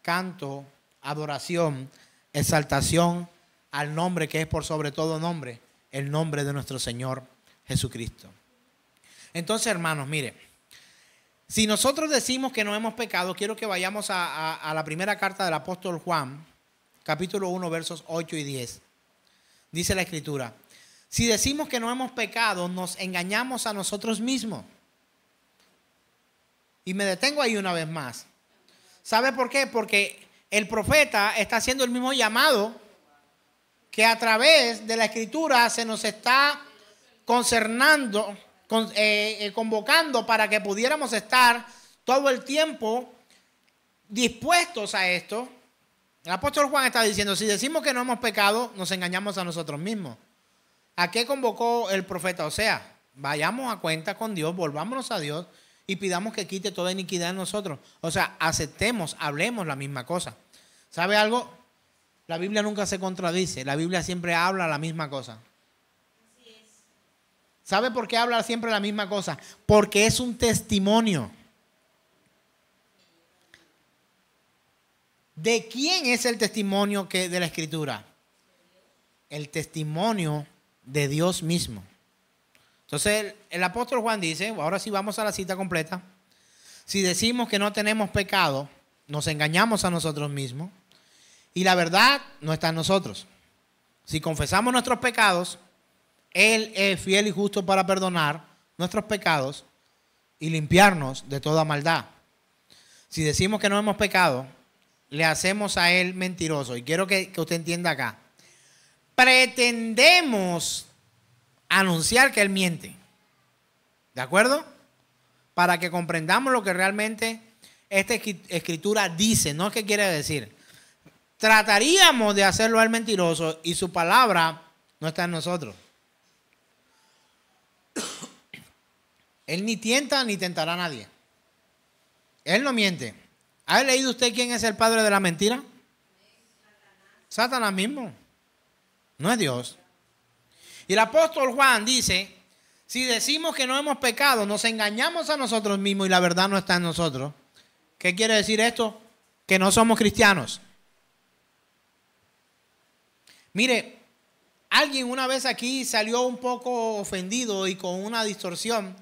canto, adoración, exaltación al nombre que es por sobre todo nombre, el nombre de nuestro Señor Jesucristo. Entonces, hermanos, mire, si nosotros decimos que no hemos pecado, quiero que vayamos a la primera carta del apóstol Juan, capítulo 1, versos 8 y 10. Dice la Escritura, si decimos que no hemos pecado, nos engañamos a nosotros mismos. Y me detengo ahí una vez más. ¿Sabe por qué? Porque el profeta está haciendo el mismo llamado que a través de la Escritura se nos está convocando para que pudiéramos estar todo el tiempo dispuestos a esto. El apóstol Juan está diciendo, si decimos que no hemos pecado, nos engañamos a nosotros mismos. ¿A qué convocó el profeta? O sea, vayamos a cuenta con Dios, volvámonos a Dios y pidamos que quite toda iniquidad en nosotros. O sea, aceptemos, hablemos la misma cosa. ¿Sabe algo? La Biblia nunca se contradice. La Biblia siempre habla la misma cosa. ¿Sabe por qué habla siempre la misma cosa? Porque es un testimonio. ¿De quién es el testimonio de la Escritura? El testimonio de Dios mismo. Entonces el apóstol Juan dice, ahora sí vamos a la cita completa. Si decimos que no tenemos pecado, nos engañamos a nosotros mismos y la verdad no está en nosotros. Si confesamos nuestros pecados, Él es fiel y justo para perdonar nuestros pecados y limpiarnos de toda maldad. Si decimos que no hemos pecado, le hacemos a Él mentiroso. Y quiero que usted entienda acá. Pretendemos anunciar que Él miente. ¿De acuerdo? Para que comprendamos lo que realmente esta escritura dice, no es que quiere decir. Trataríamos de hacerlo al mentiroso y su palabra no está en nosotros. Él ni tienta ni tentará a nadie. Él no miente. ¿Ha leído usted quién es el padre de la mentira? Satanás mismo. No es Dios. Y el apóstol Juan dice, si decimos que no hemos pecado, nos engañamos a nosotros mismos y la verdad no está en nosotros. ¿Qué quiere decir esto? Que no somos cristianos. Mire, alguien una vez aquí salió un poco ofendido y con una distorsión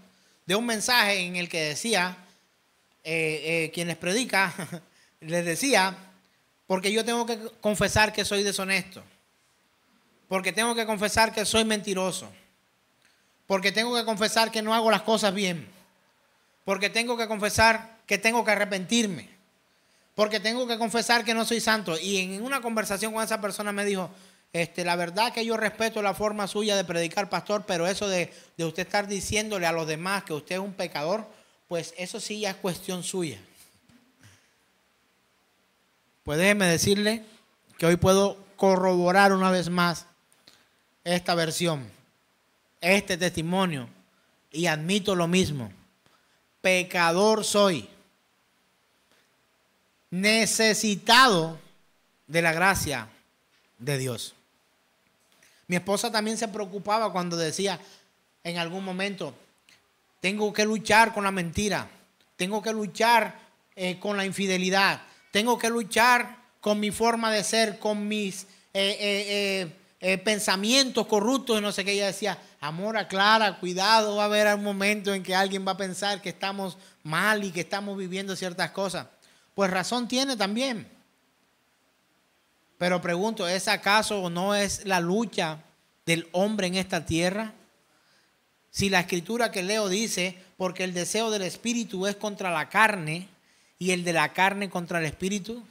de un mensaje en el que decía, quien les predica, les decía, porque yo tengo que confesar que soy deshonesto, porque tengo que confesar que soy mentiroso, porque tengo que confesar que no hago las cosas bien, porque tengo que confesar que tengo que arrepentirme, porque tengo que confesar que no soy santo. Y en una conversación con esa persona me dijo, la verdad que yo respeto la forma suya de predicar, pastor, pero eso de usted estar diciéndole a los demás que usted es un pecador, pues eso sí ya es cuestión suya. Pues déjeme decirle que hoy puedo corroborar una vez más esta versión, este testimonio, y admito lo mismo. Pecador soy, necesitado de la gracia de Dios. Mi esposa también se preocupaba cuando decía en algún momento, tengo que luchar con la mentira, tengo que luchar con la infidelidad, tengo que luchar con mi forma de ser, con mis pensamientos corruptos y no sé qué. Ella decía, amor, aclara, cuidado, va a haber un momento en que alguien va a pensar que estamos mal y que estamos viviendo ciertas cosas. Pues razón tiene también. Pero pregunto, ¿es acaso o no es la lucha del hombre en esta tierra? Si la escritura que leo dice, porque el deseo del espíritu es contra la carne y el de la carne contra el espíritu.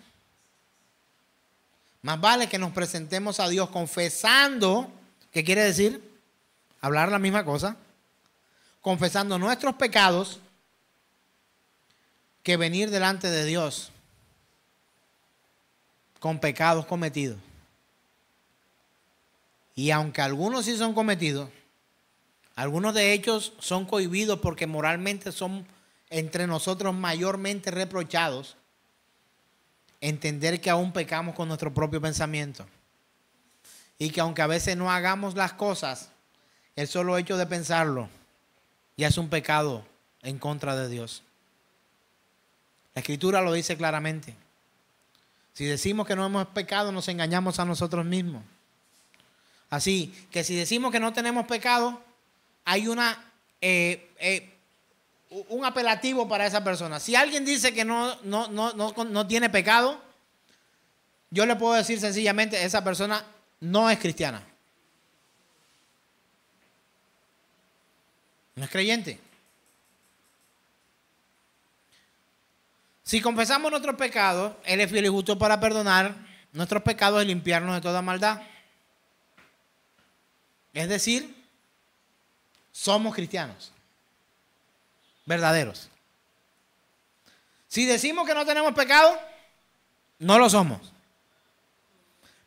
Más vale que nos presentemos a Dios confesando, ¿qué quiere decir? Hablar la misma cosa. Confesando nuestros pecados, que venir delante de Dios con pecados cometidos. Y aunque algunos sí son cometidos, algunos de ellos son cohibidos porque moralmente son entre nosotros mayormente reprochados, entender que aún pecamos con nuestro propio pensamiento. Y que aunque a veces no hagamos las cosas, el solo hecho de pensarlo ya es un pecado en contra de Dios. La escritura lo dice claramente. Si decimos que no hemos pecado, nos engañamos a nosotros mismos. Así que si decimos que no tenemos pecado, hay un apelativo para esa persona. Si alguien dice que no tiene pecado, yo le puedo decir sencillamente, esa persona no es cristiana. No es creyente. Si confesamos nuestros pecados, Él es fiel y justo para perdonar nuestros pecados y limpiarnos de toda maldad. Es decir, somos cristianos verdaderos. Si decimos que no tenemos pecado, no lo somos.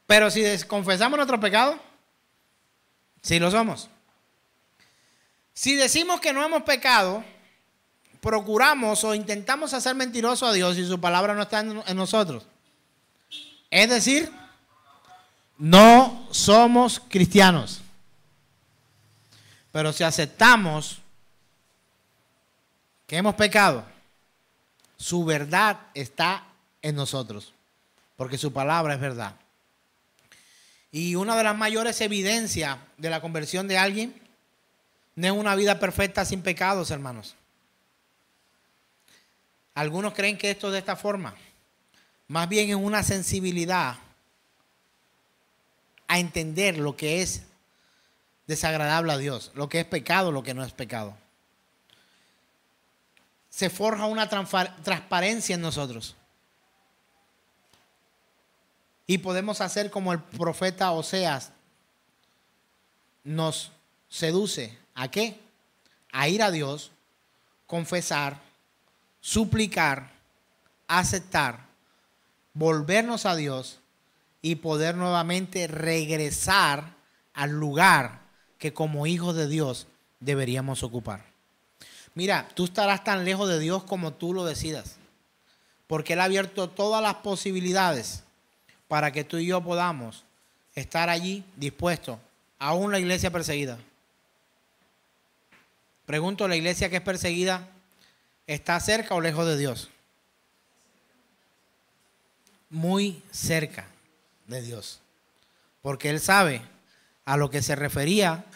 Pero si confesamos nuestros pecados, sí lo somos. Si decimos que no hemos pecado, procuramos o intentamos hacer mentiroso a Dios y su palabra no está en nosotros. Es decir, no somos cristianos. Pero si aceptamos que hemos pecado, su verdad está en nosotros, porque su palabra es verdad. Y una de las mayores evidencias de la conversión de alguien no es una vida perfecta sin pecados, hermanos. Algunos creen que esto es de esta forma. Más bien es una sensibilidad a entender lo que es desagradable a Dios, lo que es pecado, lo que no es pecado. Se forja una transparencia en nosotros. Y podemos hacer como el profeta Oseas nos seduce. ¿A qué? A ir a Dios, confesar, suplicar, aceptar, volvernos a Dios y poder nuevamente regresar al lugar que como hijos de Dios deberíamos ocupar. Mira, tú estarás tan lejos de Dios como tú lo decidas, porque Él ha abierto todas las posibilidades para que tú y yo podamos estar allí dispuestos, aún la iglesia perseguida. Pregunto, ¿la iglesia que es perseguida está cerca o lejos de Dios? Muy cerca de Dios, porque Él sabe a lo que se refería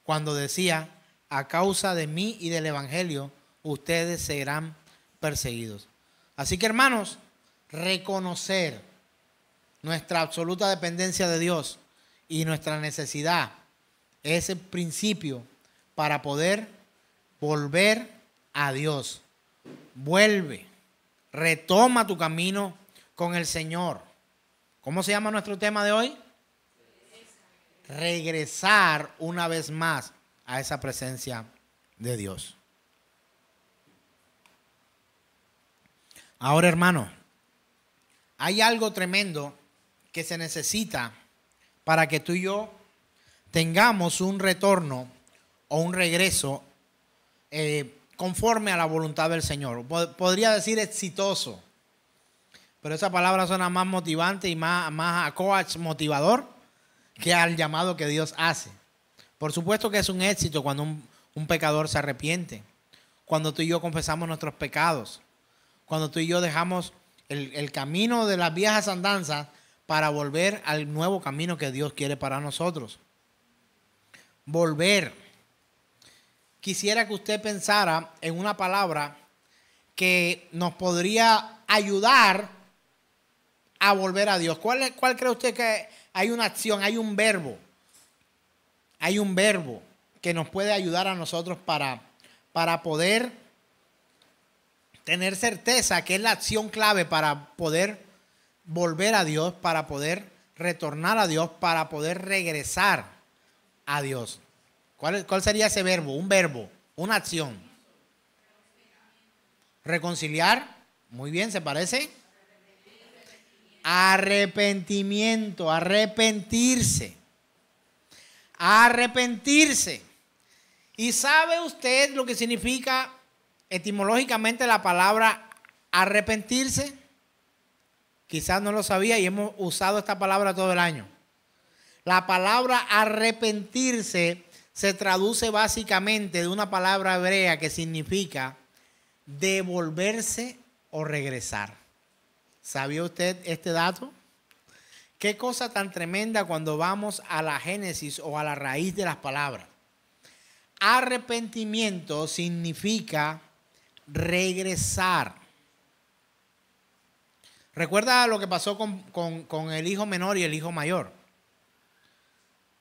cuando decía: a causa de mí y del evangelio ustedes serán perseguidos. Así que, hermanos, reconocer nuestra absoluta dependencia de Dios y nuestra necesidad es el principio para poder volver a Dios. Vuelve, retoma tu camino con el Señor. ¿Cómo se llama nuestro tema de hoy? Regresar una vez más a esa presencia de Dios. Ahora, hermano, hay algo tremendo que se necesita para que tú y yo tengamos un retorno o un regreso conforme a la voluntad del Señor. Podría decir exitoso, pero esa palabra suena más motivante y más a coach motivador que al llamado que Dios hace. Por supuesto que es un éxito cuando un pecador se arrepiente, cuando tú y yo confesamos nuestros pecados, cuando tú y yo dejamos el camino de las viejas andanzas para volver al nuevo camino que Dios quiere para nosotros. Volver. Quisiera que usted pensara en una palabra que nos podría ayudar a volver a Dios. ¿Cuál cree usted que hay una acción, hay un verbo? Hay un verbo que nos puede ayudar a nosotros para poder tener certeza que es la acción clave para poder volver a Dios, para poder retornar a Dios, para poder regresar a Dios. ¿Cuál sería ese verbo? Un verbo, una acción. Reconciliar. Muy bien, ¿se parece? Arrepentimiento, arrepentirse. Arrepentirse. ¿Y sabe usted lo que significa etimológicamente la palabra arrepentirse? Quizás no lo sabía y hemos usado esta palabra todo el año. La palabra arrepentirse se traduce básicamente de una palabra hebrea que significa devolverse o regresar. ¿Sabía usted este dato? Qué cosa tan tremenda cuando vamos a la génesis o a la raíz de las palabras. Arrepentimiento significa regresar. Recuerda lo que pasó con el hijo menor y el hijo mayor.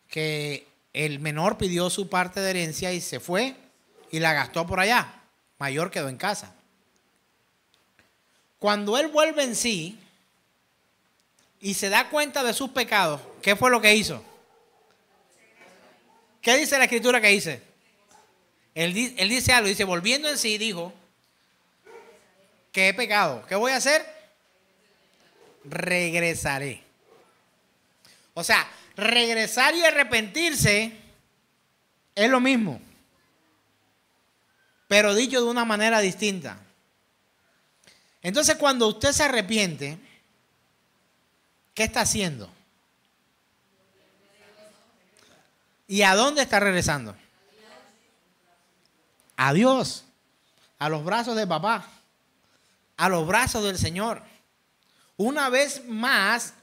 Que el menor pidió su parte de herencia y se fue y la gastó por allá. Mayor quedó en casa. Cuando él vuelve en sí y se da cuenta de sus pecados, ¿qué fue lo que hizo? ¿Qué dice la escritura que dice? Él dice algo, dice, volviendo en sí, dijo que he pecado. ¿Qué voy a hacer? Regresaré. O sea, regresar y arrepentirse es lo mismo, pero dicho de una manera distinta. Entonces, cuando usted se arrepiente, ¿qué está haciendo? ¿Y a dónde está regresando? A Dios, a los brazos de papá, a los brazos del Señor. Una vez más,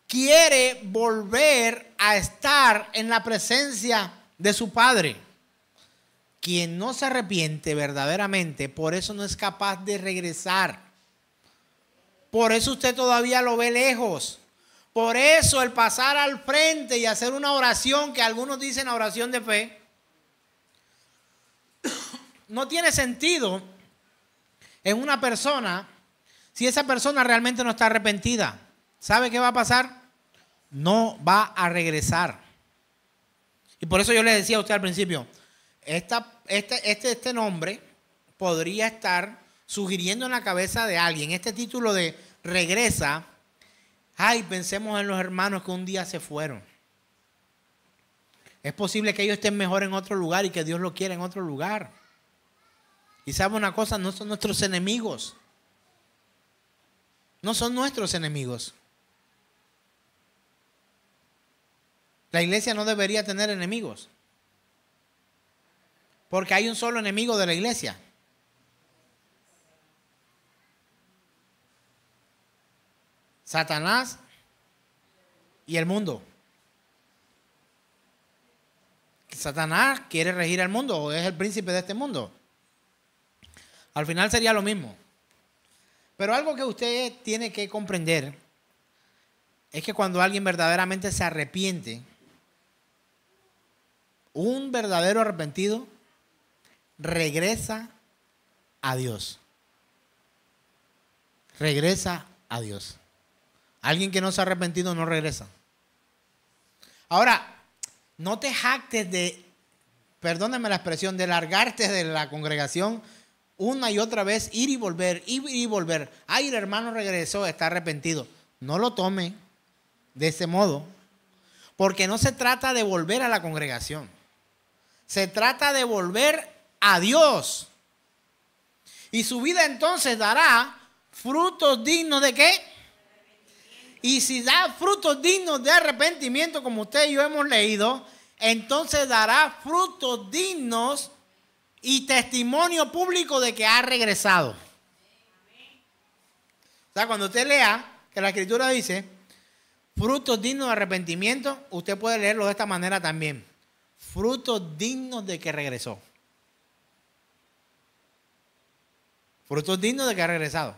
quiere volver a estar en la presencia de su Padre. quien no se arrepiente verdaderamente, por eso no es capaz de regresar. Por eso usted todavía lo ve lejos. Por eso el pasar al frente y hacer una oración, que algunos dicen la oración de fe, no tiene sentido en una persona si esa persona realmente no está arrepentida. ¿Sabe qué va a pasar? No va a regresar. Y por eso yo le decía a usted al principio, este nombre podría estar sugiriendo en la cabeza de alguien este título de regresa. Ay, pensemos en los hermanos que un día se fueron. Es posible que ellos estén mejor en otro lugar y que Dios lo quiera en otro lugar. Y sabe una cosa, no son nuestros enemigos. No son nuestros enemigos. La iglesia no debería tener enemigos. Porque hay un solo enemigo de la iglesia. Satanás y el mundo. Satanás quiere regir el mundo, o es el príncipe de este mundo. Al final sería lo mismo. Pero algo que usted tiene que comprender es que cuando alguien verdaderamente se arrepiente, un verdadero arrepentido regresa a Dios. Regresa a Dios. Alguien que no se ha arrepentido no regresa. Ahora, no te jactes de, perdóname la expresión, de largarte de la congregación una y otra vez, ir y volver, ir y volver. Ay, el hermano regresó, está arrepentido. No lo tome de ese modo, porque no se trata de volver a la congregación. Se trata de volver a Dios. Y su vida entonces dará frutos dignos ¿de qué? Y si da frutos dignos de arrepentimiento, como usted y yo hemos leído, entonces dará frutos dignos y testimonio público de que ha regresado. O sea, cuando usted lea que la Escritura dice frutos dignos de arrepentimiento, usted puede leerlo de esta manera también. Frutos dignos de que regresó. Frutos dignos de que ha regresado.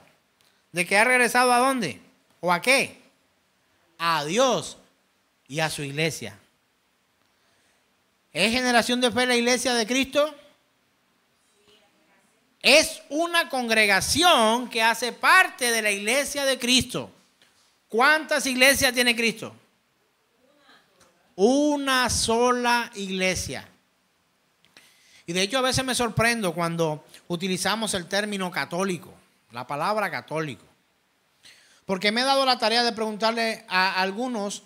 ¿De que ha regresado a dónde? ¿O a qué? A Dios y a su iglesia. ¿Es generación de fe la iglesia de Cristo? Es una congregación que hace parte de la iglesia de Cristo. ¿Cuántas iglesias tiene Cristo? Una sola iglesia. Y de hecho a veces me sorprendo cuando utilizamos el término católico, la palabra católico. Porque me he dado la tarea de preguntarle a algunos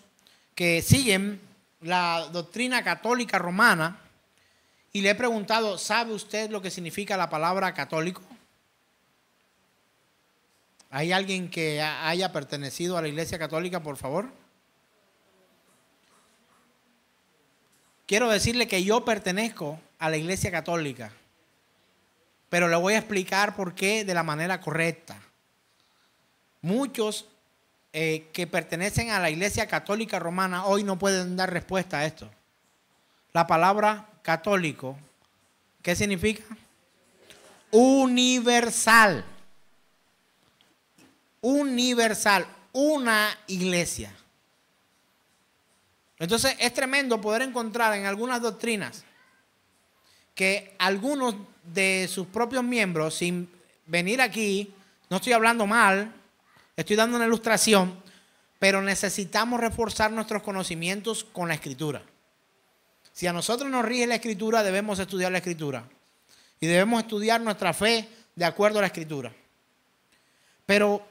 que siguen la doctrina católica romana y le he preguntado, ¿sabe usted lo que significa la palabra católico? ¿Hay alguien que haya pertenecido a la Iglesia Católica, por favor? Quiero decirle que yo pertenezco a la Iglesia Católica, pero le voy a explicar por qué de la manera correcta. Muchos que pertenecen a la Iglesia Católica Romana hoy no pueden dar respuesta a esto. La palabra católico, ¿qué significa? Universal. Universal, una iglesia. Entonces es tremendo poder encontrar en algunas doctrinas que algunos de sus propios miembros, sin venir aquí, no estoy hablando mal, estoy dando una ilustración, pero necesitamos reforzar nuestros conocimientos con la Escritura. Si a nosotros nos rige la Escritura, debemos estudiar la Escritura. Y debemos estudiar nuestra fe de acuerdo a la Escritura. Pero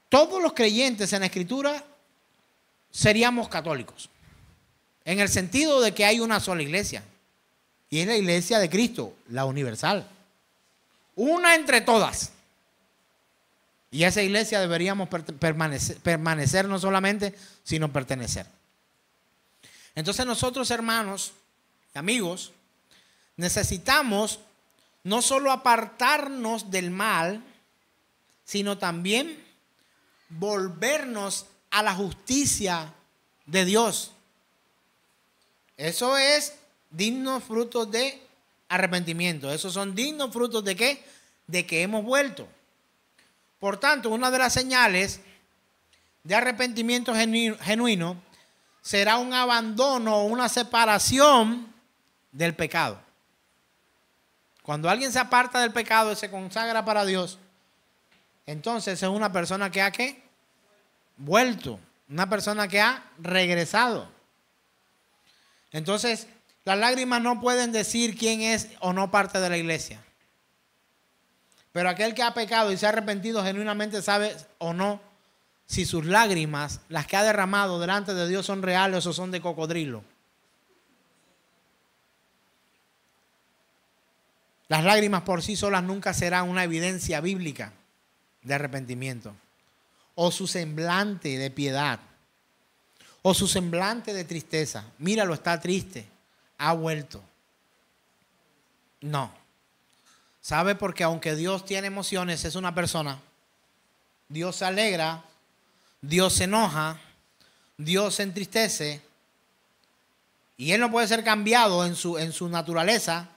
todos los creyentes en la Escritura seríamos católicos. En el sentido de que hay una sola iglesia. Y es la iglesia de Cristo, la universal. Una entre todas. Y a esa iglesia deberíamos permanecer no solamente, sino pertenecer. Entonces nosotros, hermanos y amigos, necesitamos no solo apartarnos del mal, sino también volvernos a la justicia de Dios. Eso es dignos frutos de arrepentimiento. Esos son dignos frutos de ¿qué? De que hemos vuelto. Por tanto, una de las señales de arrepentimiento genuino será un abandono o una separación del pecado. Cuando alguien se aparta del pecado y se consagra para Dios, entonces es una persona que ha ¿qué? Vuelto, una persona que ha regresado. Entonces, las lágrimas no pueden decir quién es o no parte de la iglesia. Pero aquel que ha pecado y se ha arrepentido genuinamente sabe o no si sus lágrimas, las que ha derramado delante de Dios, son reales o son de cocodrilo. Las lágrimas por sí solas nunca serán una evidencia bíblica de arrepentimiento. O su semblante de piedad. O su semblante de tristeza. Míralo, está triste. Ha vuelto. No. ¿Sabe? Porque aunque Dios tiene emociones, es una persona. Dios se alegra. Dios se enoja. Dios se entristece. Y Él no puede ser cambiado en su naturaleza.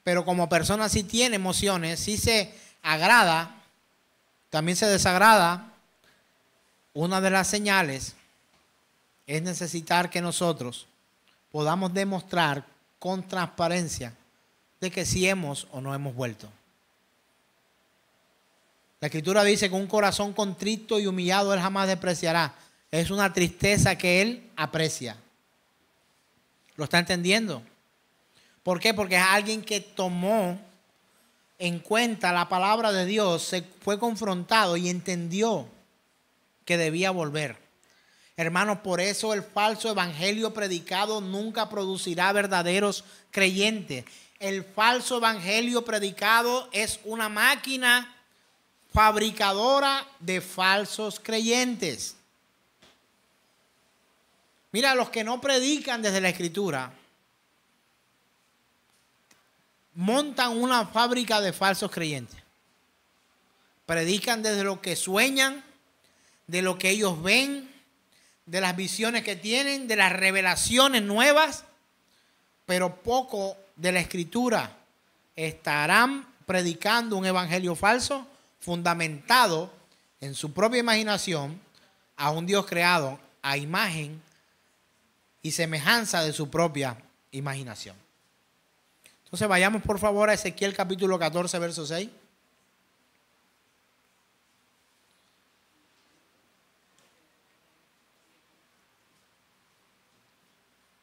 Pero como persona sí tiene emociones. Sí se agrada. También se desagrada. Una de las señales es necesitar que nosotros podamos demostrar con transparencia de que sí hemos o no hemos vuelto. La Escritura dice que un corazón contrito y humillado Él jamás despreciará. Es una tristeza que Él aprecia. ¿Lo está entendiendo? ¿Por qué? Porque es alguien que tomó en cuenta la palabra de Dios, se fue confrontado y entendió que debía volver. Hermanos, por eso el falso evangelio predicado nunca producirá verdaderos creyentes. El falso evangelio predicado es una máquina fabricadora de falsos creyentes. Mira, los que no predican desde la Escritura montan una fábrica de falsos creyentes. Predican desde lo que sueñan, de lo que ellos ven, de las visiones que tienen, de las revelaciones nuevas, pero poco de la Escritura. Estarán predicando un evangelio falso fundamentado en su propia imaginación a un Dios creado a imagen y semejanza de su propia imaginación. Entonces vayamos por favor a Ezequiel capítulo 14, verso 6.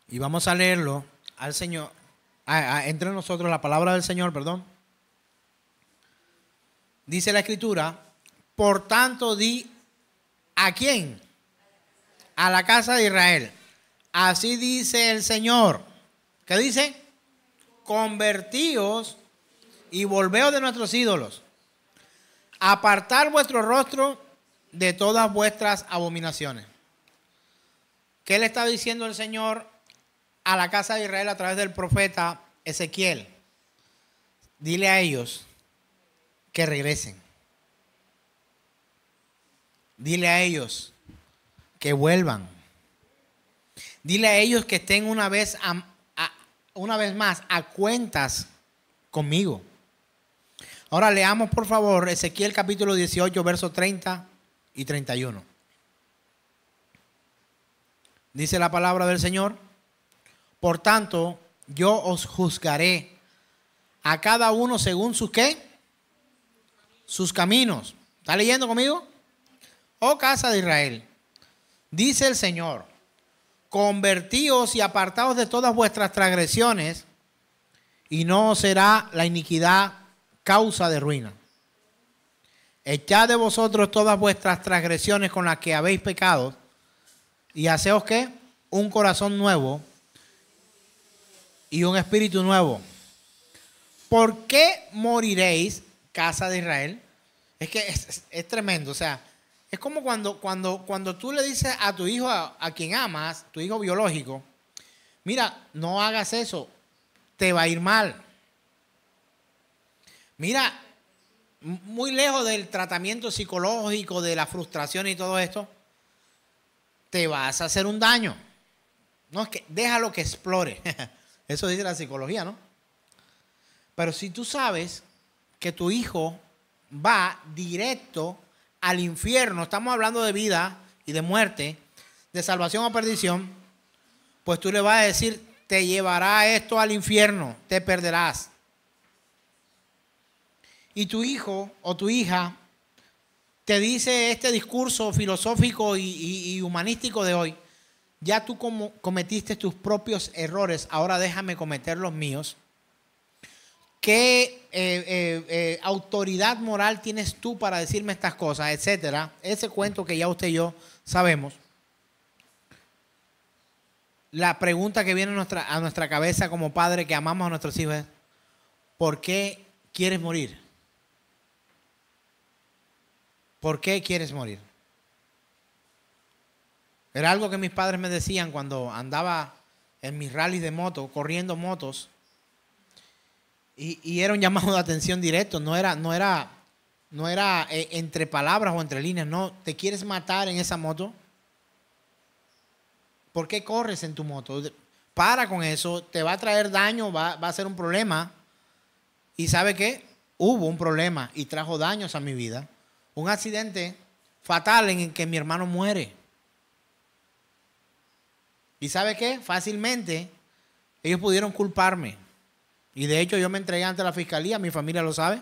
Y vamos a leerlo al Señor, entre nosotros la palabra del Señor, perdón. Dice la Escritura, por tanto di, ¿a quién? A la casa de Israel. Así dice el Señor. ¿Qué dice? Convertíos y volveos de nuestros ídolos. Apartar vuestro rostro de todas vuestras abominaciones. ¿Qué le está diciendo el Señor a la casa de Israel a través del profeta Ezequiel? Dile a ellos que regresen. Dile a ellos que vuelvan. Dile a ellos que estén una vez más a cuentas conmigo. Ahora leamos por favor Ezequiel capítulo 18, versos 30 y 31. Dice la palabra del Señor. Por tanto, yo os juzgaré a cada uno según sus ¿qué? Sus caminos. ¿Está leyendo conmigo? Oh casa de Israel, dice el Señor, convertíos y apartaos de todas vuestras transgresiones y no será la iniquidad causa de ruina. Echad de vosotros todas vuestras transgresiones con las que habéis pecado y haceos ¿qué? Un corazón nuevo y un espíritu nuevo. ¿Por qué moriréis, casa de Israel? Es que es tremendo. O sea, es como cuando tú le dices a tu hijo, a quien amas, tu hijo biológico, mira, no hagas eso, te va a ir mal. Mira, muy lejos del tratamiento psicológico, de la frustración y todo esto, te vas a hacer un daño. No, es que déjalo que explore. Eso dice la psicología, ¿no? Pero si tú sabes que tu hijo va directo al infierno, estamos hablando de vida y de muerte, de salvación o perdición, pues tú le vas a decir, te llevará esto al infierno, te perderás. Y tu hijo o tu hija te dice este discurso filosófico y humanístico de hoy, ya tú cometiste tus propios errores, ahora déjame cometer los míos. ¿Qué autoridad moral tienes tú para decirme estas cosas, etcétera? Ese cuento que ya usted y yo sabemos. La pregunta que viene a nuestra cabeza como padre que amamos a nuestros hijos es, ¿por qué quieres morir? ¿Por qué quieres morir? Era algo que mis padres me decían cuando andaba en mis rallies de moto, corriendo motos. Y era un llamado de atención directo, no era entre palabras o entre líneas, no, ¿te quieres matar en esa moto? ¿Por qué corres en tu moto? Para con eso, te va a traer daño, va a ser un problema. ¿Y sabe qué? Hubo un problema y trajo daños a mi vida. Un accidente fatal en el que mi hermano muere. ¿Y sabe qué? Fácilmente ellos pudieron culparme. Y de hecho yo me entregué ante la fiscalía, mi familia lo sabe.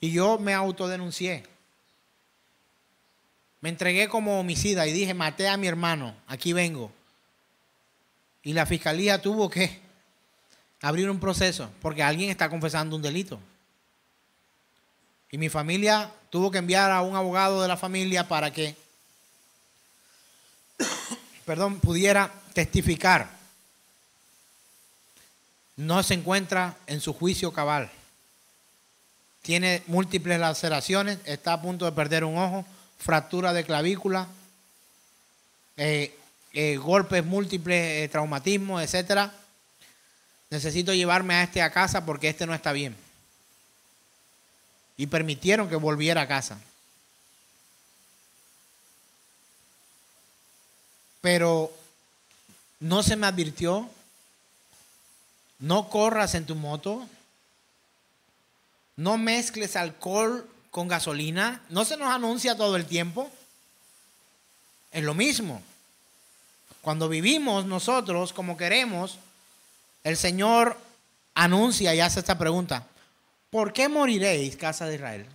Y yo me autodenuncié. Me entregué como homicida y dije, maté a mi hermano, aquí vengo. Y la fiscalía tuvo que abrir un proceso porque alguien está confesando un delito. Y mi familia tuvo que enviar a un abogado de la familia para que, pudiera testificar. No se encuentra en su juicio cabal. Tiene múltiples laceraciones, está a punto de perder un ojo, fractura de clavícula, golpes múltiples, traumatismos, etcétera. Necesito llevarme a casa porque no está bien. Y permitieron que volviera a casa. Pero no se me advirtió. No corras en tu moto. No mezcles alcohol con gasolina. No se nos anuncia todo el tiempo. Es lo mismo. Cuando vivimos nosotros como queremos, el Señor anuncia y hace esta pregunta. ¿Por qué moriréis, casa de Israel?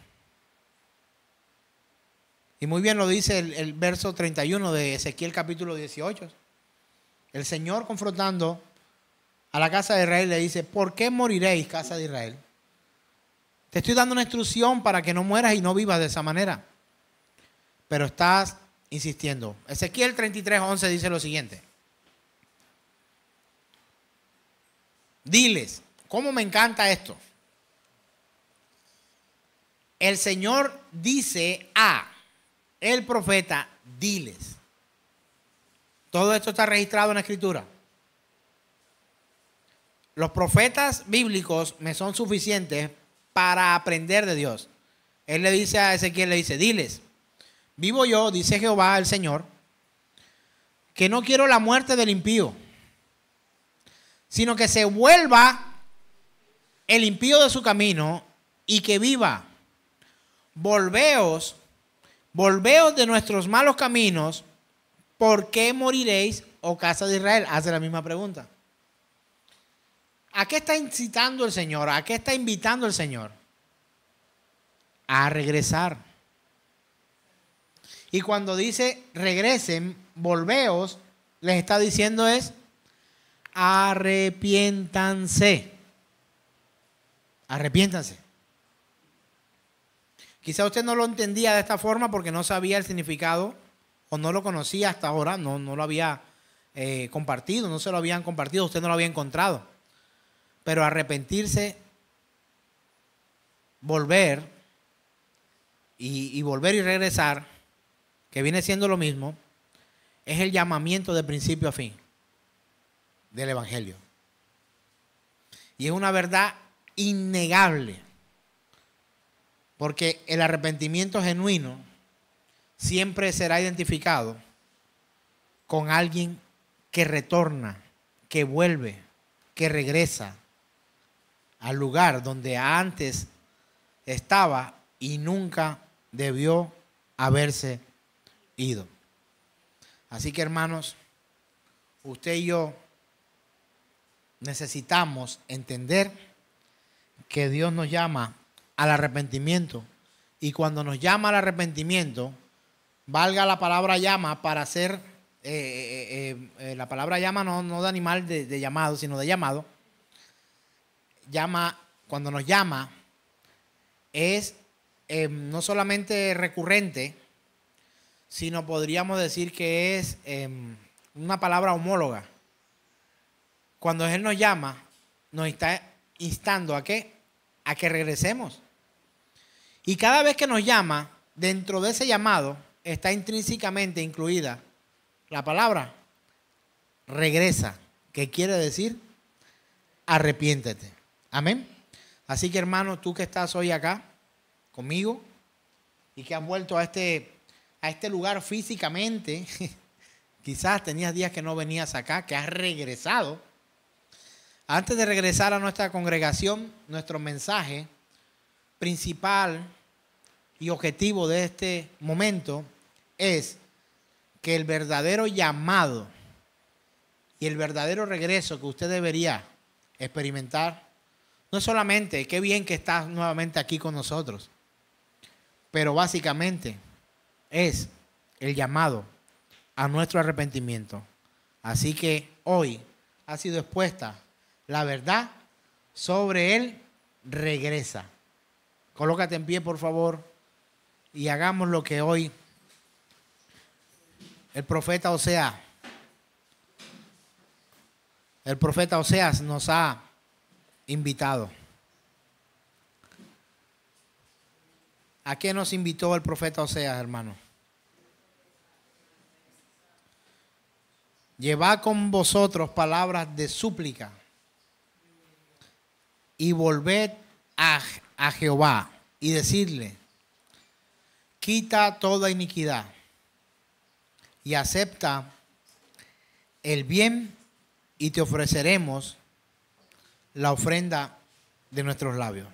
Y muy bien lo dice el verso 31 de Ezequiel capítulo 18. El Señor confrontando a la casa de Israel le dice, ¿por qué moriréis, casa de Israel? Te estoy dando una instrucción para que no mueras y no vivas de esa manera. Pero estás insistiendo. Ezequiel 33:11 dice lo siguiente. Diles, ¿cómo me encanta esto? El Señor dice a el profeta, diles. Todo esto está registrado en la Escritura. Los profetas bíblicos me son suficientes para aprender de Dios. Él le dice a Ezequiel, le dice, diles, vivo yo, dice Jehová el Señor, que no quiero la muerte del impío, sino que se vuelva el impío de su camino y que viva. Volveos de nuestros malos caminos, ¿por qué moriréis, oh casa de Israel? Hace la misma pregunta. ¿A qué está incitando el Señor? ¿A qué está invitando el Señor? A regresar. Y cuando dice regresen, volveos, les está diciendo es arrepiéntanse. Arrepiéntanse. Quizá usted no lo entendía de esta forma porque no sabía el significado o no lo conocía hasta ahora, no lo había compartido, no se lo habían compartido, usted no lo había encontrado. Pero arrepentirse, volver y volver y regresar, que viene siendo lo mismo, es el llamamiento de principio a fin del Evangelio. Y es una verdad innegable, porque el arrepentimiento genuino siempre será identificado con alguien que retorna, que vuelve, que regresa al lugar donde antes estaba y nunca debió haberse ido. Así que, hermanos, usted y yo necesitamos entender que Dios nos llama al arrepentimiento, y cuando nos llama al arrepentimiento, valga la palabra llama para hacer, la palabra llama no de animal de llamado, sino de llamado. Llama, cuando nos llama, es no solamente recurrente, sino podríamos decir que es una palabra homóloga. Cuando Él nos llama, nos está instando ¿a qué? A que regresemos. Y cada vez que nos llama, dentro de ese llamado está intrínsecamente incluida la palabra regresa, que quiere decir arrepiéntete. Amén. Así que, hermano, tú que estás hoy acá conmigo y que has vuelto a este lugar físicamente, quizás tenías días que no venías acá, que has regresado. Antes de regresar a nuestra congregación, nuestro mensaje principal y objetivo de este momento es que el verdadero llamado y el verdadero regreso que usted debería experimentar no es solamente qué bien que estás nuevamente aquí con nosotros, pero básicamente es el llamado a nuestro arrepentimiento. Así que hoy ha sido expuesta la verdad sobre él regresa. Colócate en pie, por favor, y hagamos lo que hoy el profeta Oseas nos ha invitado. ¿A qué nos invitó el profeta Oseas, hermano? Llevad con vosotros palabras de súplica y volved a Jehová y decirle, quita toda iniquidad y acepta el bien y te ofreceremos la ofrenda de nuestros labios.